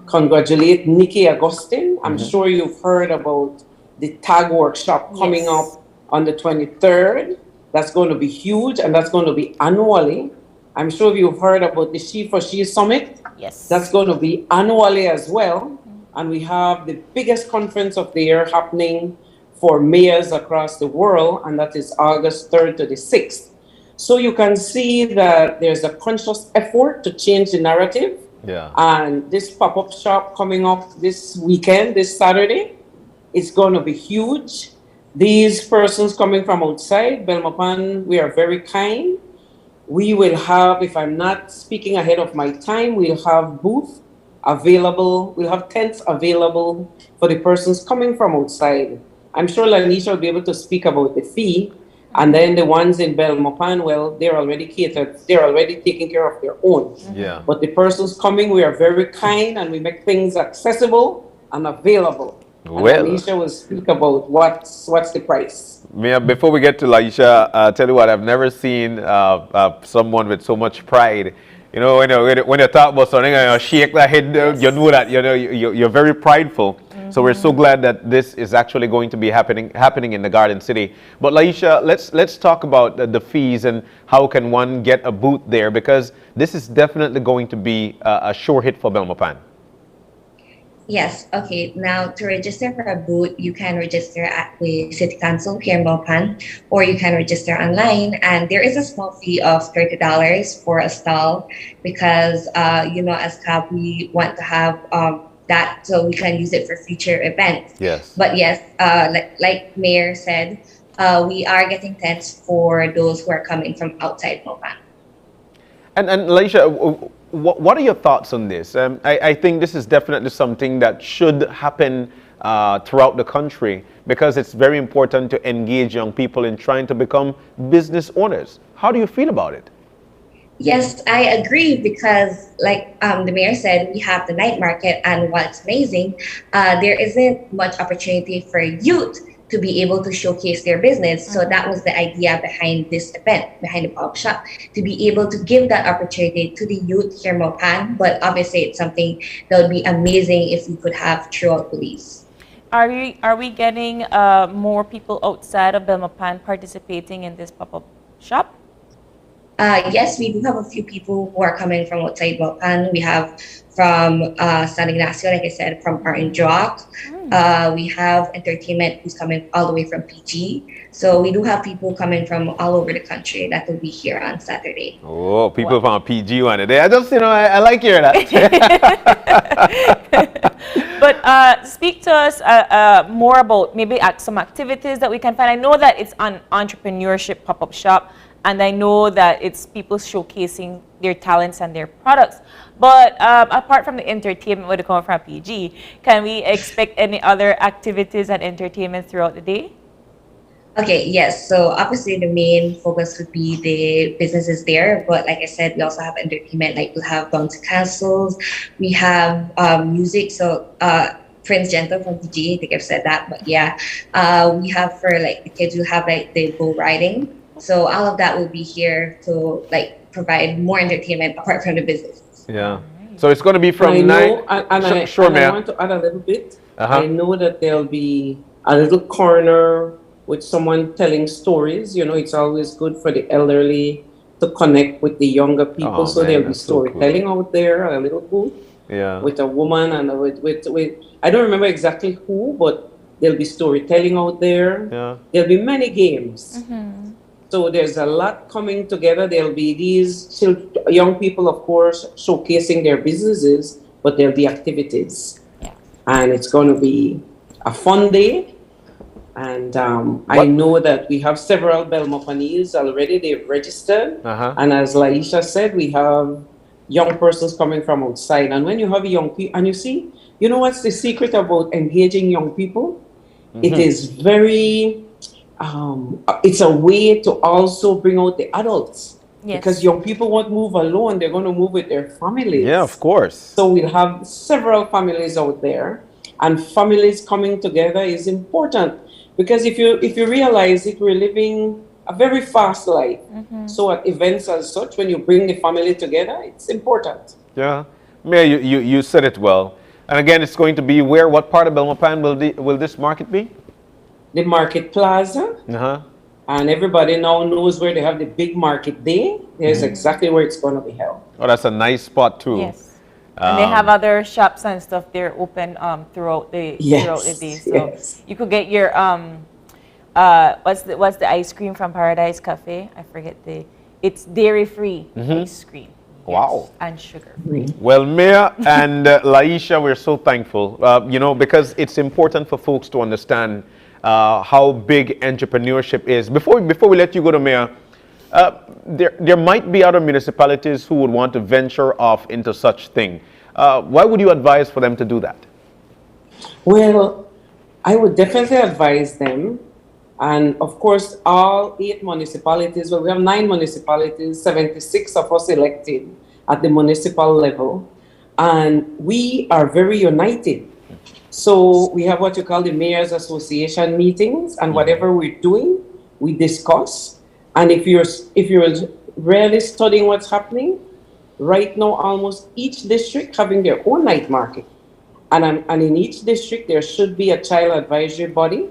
[SPEAKER 1] congratulate Nikki Agustin. I'm sure you've heard about the tag workshop coming up on the 23rd. That's going to be huge, and that's going to be annually. I'm sure you've heard about the She for She Summit.
[SPEAKER 3] Yes.
[SPEAKER 1] That's going to be annually as well. And we have the biggest conference of the year happening for mayors across the world, and that is August 3rd to the 6th. So you can see that there's a conscious effort to change the narrative.
[SPEAKER 2] Yeah.
[SPEAKER 1] And this pop-up shop coming up this weekend, this Saturday, it's going to be huge. These persons coming from outside Belmopan, we are very kind. We will have, if I'm not speaking ahead of my time, we'll have booth available. We'll have tents available for the persons coming from outside. I'm sure Lanisha will be able to speak about the fee. And then the ones in Belmopan, well, they're already catered. They're already taking care of their own.
[SPEAKER 2] Yeah.
[SPEAKER 1] But the persons coming, we are very kind and we make things accessible and available. And
[SPEAKER 2] Well,
[SPEAKER 1] Lanisha will speak about what's the price.
[SPEAKER 2] Mia, before we get to Laisha, tell you what, I've never seen someone with so much pride. You know, when you talk about something and you shake that head, you know that you're very prideful. So we're so glad that this is actually going to be happening in the Garden City. But Laisha, let's talk about the fees and how can one get a booth there, because this is definitely going to be a sure hit for Belmopan.
[SPEAKER 4] Yes, okay. Now, to register for a booth, you can register at the City Council here in Belmopan, or you can register online. And there is a small fee of $30 for a stall because, as CAB, we want to have that so we can use it for future events.
[SPEAKER 2] Yes.
[SPEAKER 4] But yes, like Mayor said, we are getting tents for those who are coming from outside Belmopan.
[SPEAKER 2] And Laisha, what are your thoughts on this? I think this is definitely something that should happen throughout the country, because it's very important to engage young people in trying to become business owners. How do you feel about it?
[SPEAKER 4] Yes, I agree, because like the mayor said, we have the night market, and what's amazing, there isn't much opportunity for youth to be able to showcase their business. So that was the idea behind this event, behind the pop shop, to be able to give that opportunity to the youth here in Mopan. But obviously it's something that would be amazing if we could have throughout Belize.
[SPEAKER 3] Are we getting more people outside of Belmopan participating in this pop-up shop?
[SPEAKER 4] Yes, we do have a few people who are coming from outside Belmopan. We have from San Ignacio, like I said, from Orange Rock. We have entertainment who's coming all the way from PG. So we do have people coming from all over the country that will be here on Saturday.
[SPEAKER 2] Oh, people from PG one today. I just, I like hearing that.
[SPEAKER 3] But speak to us more about maybe some activities that we can find. I know that it's an entrepreneurship pop-up shop, and I know that it's people showcasing their talents and their products. But apart from the entertainment when it comes from PG, can we expect any other activities and entertainment throughout the day?
[SPEAKER 4] Okay, yes. So obviously the main focus would be the businesses there. But like I said, we also have entertainment, like we'll have bouncy castles, we have music. So Prince Gentle from PG, I think I've said that, but yeah. We have for like the kids, we'll have like the bull riding. So all of that will be here to like provide more entertainment apart from the business.
[SPEAKER 2] Yeah. So it's going to be from 9.
[SPEAKER 1] Sure, ma'am. I want to add a little bit. I know that there'll be a little corner with someone telling stories. It's always good for the elderly to connect with the younger people. So there'll be storytelling out there, a little booth.
[SPEAKER 2] Yeah.
[SPEAKER 1] With a woman and with I don't remember exactly who, but there'll be storytelling out there.
[SPEAKER 2] Yeah.
[SPEAKER 1] There'll be many games. So there's a lot coming together. There'll be these young people, of course, showcasing their businesses, but there'll be activities.
[SPEAKER 3] Yeah.
[SPEAKER 1] And it's going to be a fun day. And I know that we have several Belmopanese already. They've registered. And as Laisha said, we have young persons coming from outside. And when you have young people, and you know what's the secret about engaging young people? It is very... it's a way to also bring out the adults. Yes. Because young people won't move alone, they're going to move with their families.
[SPEAKER 2] Yeah, of course.
[SPEAKER 1] So we'll have several families out there, and families coming together is important, because if you realize it, we're living a very fast life. So at events as such, when you bring the family together, it's important.
[SPEAKER 2] Yeah. Mayor, you said it well. And again, it's going to be where? What part of Belmopan will this market be?
[SPEAKER 1] The Market Plaza. And everybody now knows where they have the big market day. There's exactly where it's going to be held.
[SPEAKER 2] Oh, that's a nice spot too.
[SPEAKER 3] Yes. And they have other shops and stuff there open throughout the day. So you could get your what's the ice cream from Paradise Cafe? I forget it's dairy free ice cream.
[SPEAKER 2] Wow.
[SPEAKER 3] Yes, and sugar free.
[SPEAKER 2] Well, Mia and Laisha, we're so thankful, because it's important for folks to understand how big entrepreneurship is. Before we let you go to Mayor, there might be other municipalities who would want to venture off into such thing. Why would you advise for them to do that?
[SPEAKER 1] Well, I would definitely advise them. And of course, all 8 municipalities, well, we have 9 municipalities, 76 of us elected at the municipal level, and we are very united. So we have what you call the Mayor's Association meetings, and whatever we're doing, we discuss. And if you're really studying what's happening, right now almost each district having their own night market. And in each district there should be a child advisory body.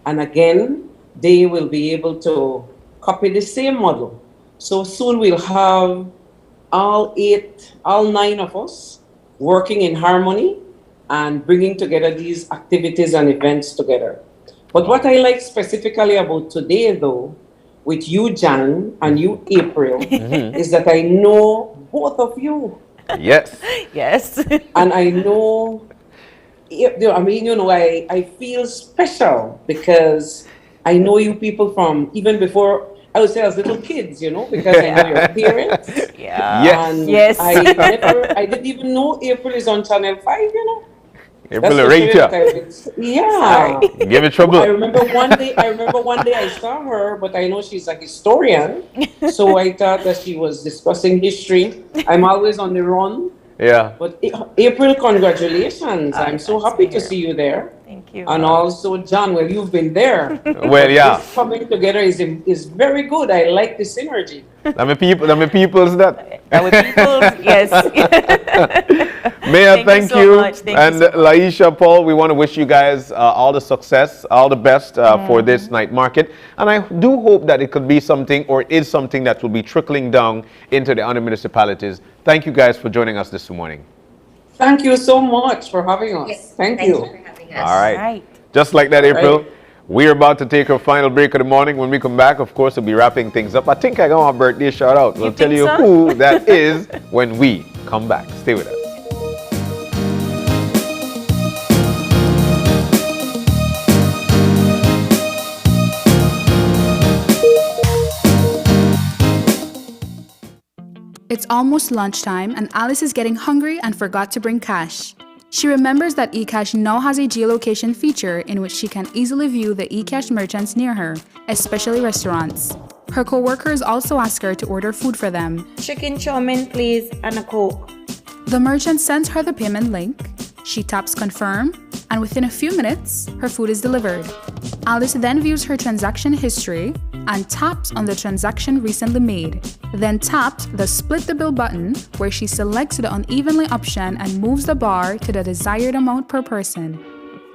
[SPEAKER 1] And again, they will be able to copy the same model. So soon we'll have all 9 of us working in harmony and bringing together these activities and events together. But what I like specifically about today, though, with you, Jan, and you, April, is that I know both of you.
[SPEAKER 2] Yes.
[SPEAKER 3] Yes.
[SPEAKER 1] And I know, I mean, you know, I feel special because I know you people from even before, I would say as little kids, you know, because I know your parents.
[SPEAKER 3] Yeah.
[SPEAKER 2] Yes.
[SPEAKER 1] And
[SPEAKER 3] Yes.
[SPEAKER 1] I didn't even know April is on Channel 5, you know.
[SPEAKER 2] April
[SPEAKER 1] That's the show
[SPEAKER 2] Rachel.
[SPEAKER 1] yeah.
[SPEAKER 2] Give it trouble.
[SPEAKER 1] I remember one day I saw her, but I know she's a historian. So I thought that she was discussing history. I'm always on the run.
[SPEAKER 2] Yeah.
[SPEAKER 1] But April, congratulations. I'm so happy to see you there.
[SPEAKER 3] Thank you.
[SPEAKER 1] And also, John, well, you've been there.
[SPEAKER 2] Well, yeah.
[SPEAKER 1] This coming together is very good. I like the synergy.
[SPEAKER 2] That my people's that.
[SPEAKER 3] Our people's, yes.
[SPEAKER 2] Mayor, thank
[SPEAKER 3] so
[SPEAKER 2] you.
[SPEAKER 3] much. Thank
[SPEAKER 2] And
[SPEAKER 3] you so much.
[SPEAKER 2] Laisha, Paul, we want to wish you guys all the success, all the best for this night market. And I do hope that it could be something, or is something, that will be trickling down into the other municipalities. Thank you guys for joining us this morning.
[SPEAKER 1] Thank you so much for having us.
[SPEAKER 4] Yes,
[SPEAKER 1] Thank you.
[SPEAKER 4] for having us.
[SPEAKER 2] All right.
[SPEAKER 3] Right.
[SPEAKER 2] Just like that, April.
[SPEAKER 1] Right.
[SPEAKER 2] We're about to take our final break of the morning. When we come back, of course, we'll be wrapping things up. I think I got my birthday shout out. We'll tell
[SPEAKER 3] think
[SPEAKER 2] you
[SPEAKER 3] so?
[SPEAKER 2] who that is when we come back. Stay with us.
[SPEAKER 12] It's almost lunchtime and Alice is getting hungry and forgot to bring cash. She remembers that eCash now has a geolocation feature in which she can easily view the eCash merchants near her, especially restaurants. Her co-workers also ask her to order food for them.
[SPEAKER 21] Chicken chow mein, please, and a Coke.
[SPEAKER 12] The merchant sends her the payment link, she taps confirm, and within a few minutes, her food is delivered. Alice then views her transaction history and taps on the transaction recently made, then taps the split the bill button where she selects the unevenly option and moves the bar to the desired amount per person.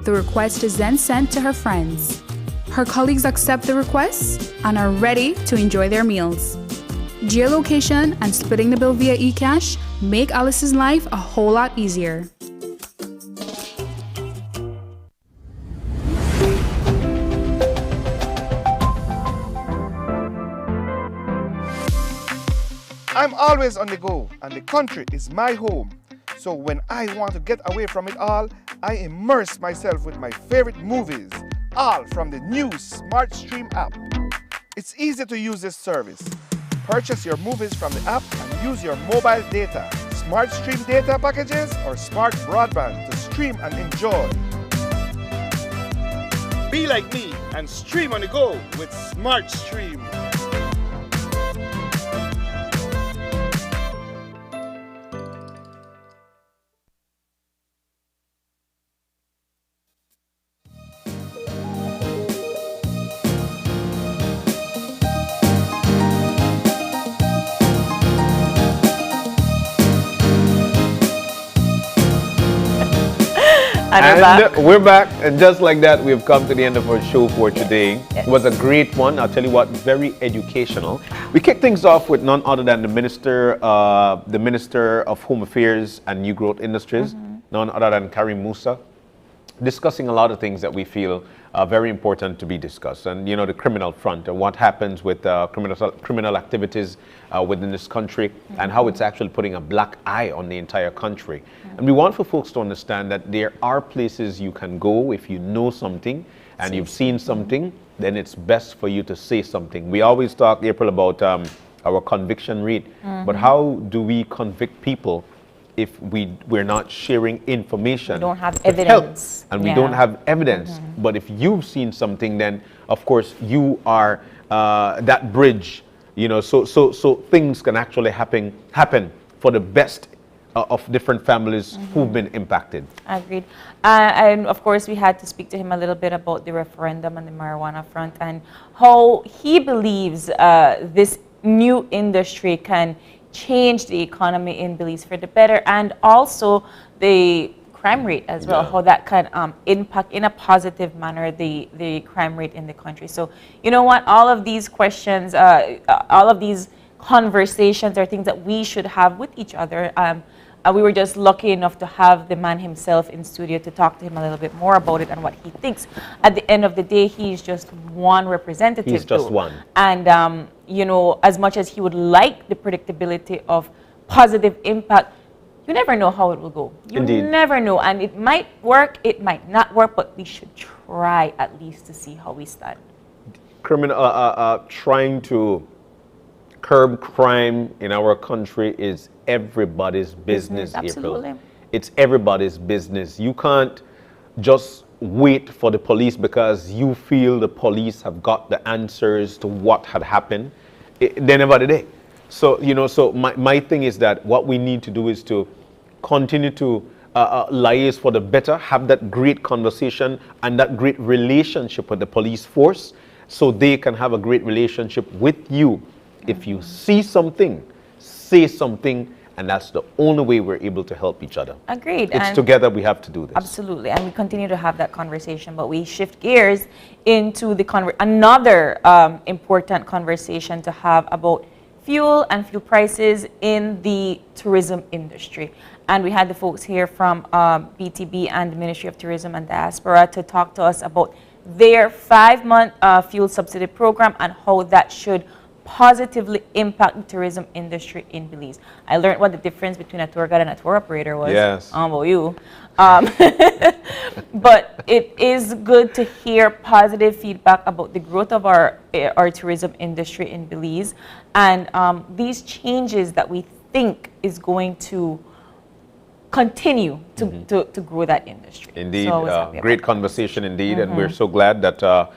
[SPEAKER 12] The request is then sent to her friends. Her colleagues accept the request and are ready to enjoy their meals. Geolocation and splitting the bill via eCash make Alice's life a whole lot easier.
[SPEAKER 11] I'm always on the go, and the country is my home. So when I want to get away from it all, I immerse myself with my favorite movies, all from the new Smart Stream app. It's easy to use this service. Purchase your movies from the app and use your mobile data, Smart Stream data packages, or smart broadband to stream and enjoy. Be like me and stream on the go with Smart Stream.
[SPEAKER 2] And we're back, and just like that, we've come to the end of our show for today. It was a great one. I'll tell you what, very educational. We kicked things off with none other than the Minister of Home Affairs and New Growth Industries, none other than Karim Musa, discussing a lot of things that we feel are very important to be discussed. And, you know, the criminal front and what happens with criminal activities within this country and how it's actually putting a black eye on the entire country. And we want for folks to understand that there are places you can go if you know something and you've seen something, then it's best for you to say something. We always talk, April, about our conviction rate, but how do we convict people if we're not sharing information.
[SPEAKER 3] We don't have
[SPEAKER 2] to help,
[SPEAKER 3] evidence.
[SPEAKER 2] and we don't have evidence. But if you've seen something, then of course you are that bridge. You know, so things can actually happen for the best of different families who've been impacted.
[SPEAKER 3] Agreed. And of course, we had to speak to him a little bit about the referendum on the marijuana front and how he believes this new industry can change the economy in Belize for the better, and also the crime rate as well, how that can impact in a positive manner the crime rate in the country. So, you know what, all of these questions, all of these conversations are things that we should have with each other. We were just lucky enough to have the man himself in studio to talk to him a little bit more about it and what he thinks. At the end of the day, he's just one representative.
[SPEAKER 2] He's just one.
[SPEAKER 3] And, you know, as much as he would like the predictability of positive impact, you never know how it will go. You never know. And it might work, it might not work, but we should try at least to see how we stand.
[SPEAKER 2] Trying to curb crime in our country is everybody's business,
[SPEAKER 3] absolutely.
[SPEAKER 2] April. It's everybody's business. You can't just wait for the police because you feel the police have got the answers to what had happened. They never did. So, you know, so my thing is that what we need to do is to continue to liaise for the better, have that great conversation and that great relationship with the police force so they can have a great relationship with you. If you see something, say something, and that's the only way we're able to help each other.
[SPEAKER 3] Agreed.
[SPEAKER 2] It's together we have to do this.
[SPEAKER 3] Absolutely, and we continue to have that conversation, but we shift gears into the another important conversation to have about fuel and fuel prices in the tourism industry. And we had the folks here from BTB and the Ministry of Tourism and Diaspora to talk to us about their 5-month fuel subsidy program and how that should positively impact the tourism industry in Belize. I learned what the difference between a tour guide and a tour operator was.
[SPEAKER 2] Yes.
[SPEAKER 3] About you. But it is good to hear positive feedback about the growth of our tourism industry in Belize and these changes that we think is going to continue to grow that industry.
[SPEAKER 2] Indeed,
[SPEAKER 3] So
[SPEAKER 2] great conversation indeed, and we're so glad that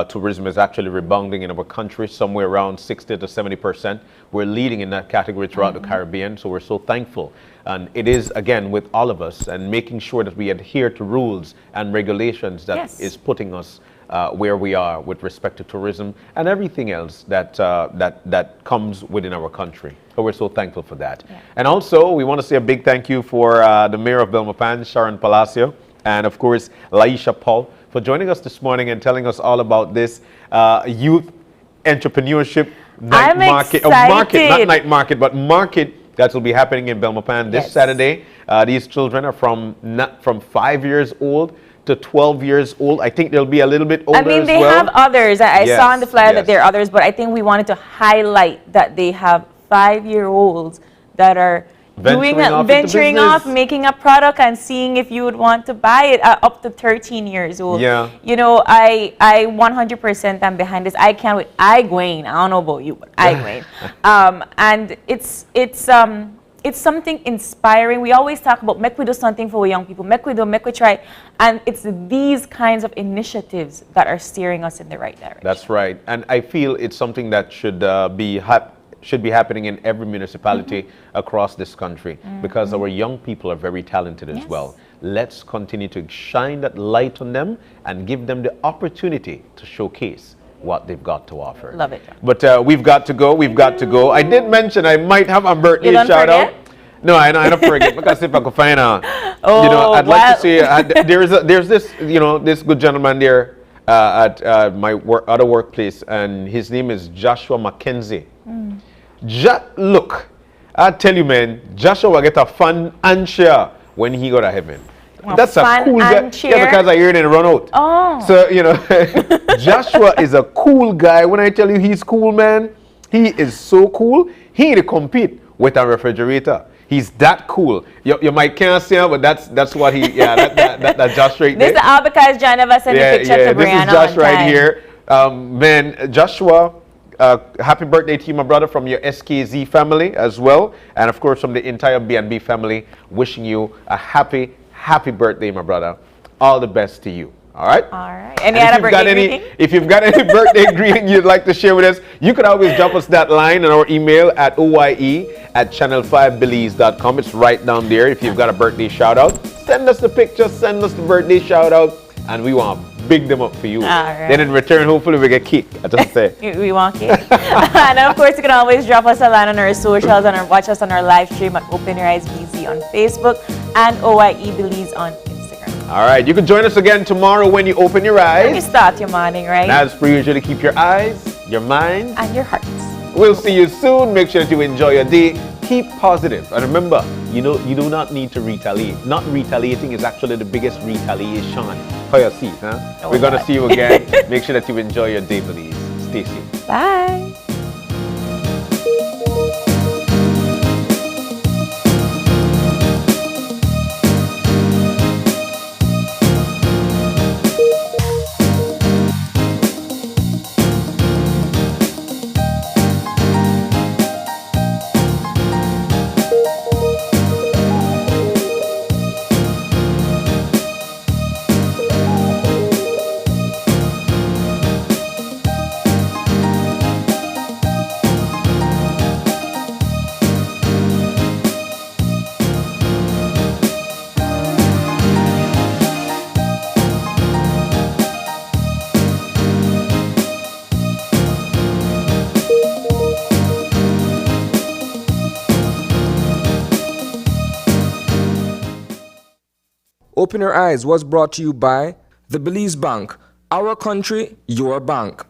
[SPEAKER 2] tourism is actually rebounding in our country, somewhere around 60 to 70%. We're leading in that category throughout the Caribbean, so we're so thankful. And it is, again, with all of us and making sure that we adhere to rules and regulations that is putting us where we are with respect to tourism and everything else that that comes within our country. So we're so thankful for that. And also, we want to say a big thank you for the Mayor of Belmopan, Sharon Palacio, and of course, Laisha Paul, for joining us this morning and telling us all about this youth entrepreneurship night market, not night market, but market that will be happening in Belmopan this Saturday. These children are from 5 years old to 12 years old. I think they'll be a little bit older as well.
[SPEAKER 3] I mean, they have others. I saw on the flyer that there are others, but I think we wanted to highlight that they have 5-year-olds that are venturing off, making a product and seeing if you would want to buy it up to 13 years old. Yeah. You know, I 100% am behind this. I can't wait. I going. I don't know about you, but I going. And it's something inspiring. We always talk about make we do something for young people, make we try. And it's these kinds of initiatives that are steering us in the right direction.
[SPEAKER 2] That's right. And I feel it's something that should be happening in every municipality across this country because our young people are very talented as well. Let's continue to shine that light on them and give them the opportunity to showcase what they've got to offer.
[SPEAKER 3] Love it.
[SPEAKER 2] But we've got to go. I did mention I might have a birthday shout out. No, I don't forget because if I could find out, I'd like to see. There's this, this good gentleman there at my other workplace, and his name is Joshua Mackenzie. Look, I tell you, man, Joshua will get a fun and share when he go to heaven. That's a cool guy. Yeah, because I heard it run out. Oh. So, Joshua is a cool guy. When I tell you he's cool, man, he is so cool. He need to compete with a refrigerator. He's that cool. You might can't see him, but that's what he, that's Josh right there.
[SPEAKER 3] This is because John never sent a picture to Brianna.
[SPEAKER 2] This is Josh right here. Man, Joshua, happy birthday to you, my brother, from your SKZ family as well. And of course, from the entire B&B family, wishing you a happy, happy birthday, my brother. All the best to you. All right?
[SPEAKER 3] All right. Any other birthday greeting?
[SPEAKER 2] If you've got any birthday greeting you'd like to share with us, you can always drop us that line on our email at oye@channel5belize.com. It's right down there. If you've got a birthday shout out, send us the picture, send us the birthday shout out, and we want to big them up for you.
[SPEAKER 3] All right.
[SPEAKER 2] Then in return, hopefully we get kicked. I just say.
[SPEAKER 3] We want cake. And of course, you can always drop us a line on our socials and watch us on our live stream at Open Your Eyes BC on Facebook and OYE Belize on Instagram.
[SPEAKER 2] All right, you can join us again tomorrow when you open your eyes.
[SPEAKER 3] When you start your morning, right?
[SPEAKER 2] And as per usual, keep your eyes, your mind,
[SPEAKER 3] and your hearts.
[SPEAKER 2] We'll see you soon. Make sure that you enjoy your day. Keep positive. And remember, you do not need to retaliate. Not retaliating is actually the biggest retaliation. How you see, huh?
[SPEAKER 3] Oh,
[SPEAKER 2] we're going to see you again. Make sure that you enjoy your day, please. Stay safe.
[SPEAKER 3] Bye.
[SPEAKER 7] Open Your Eyes was brought to you by the Belize Bank. Our country, your bank.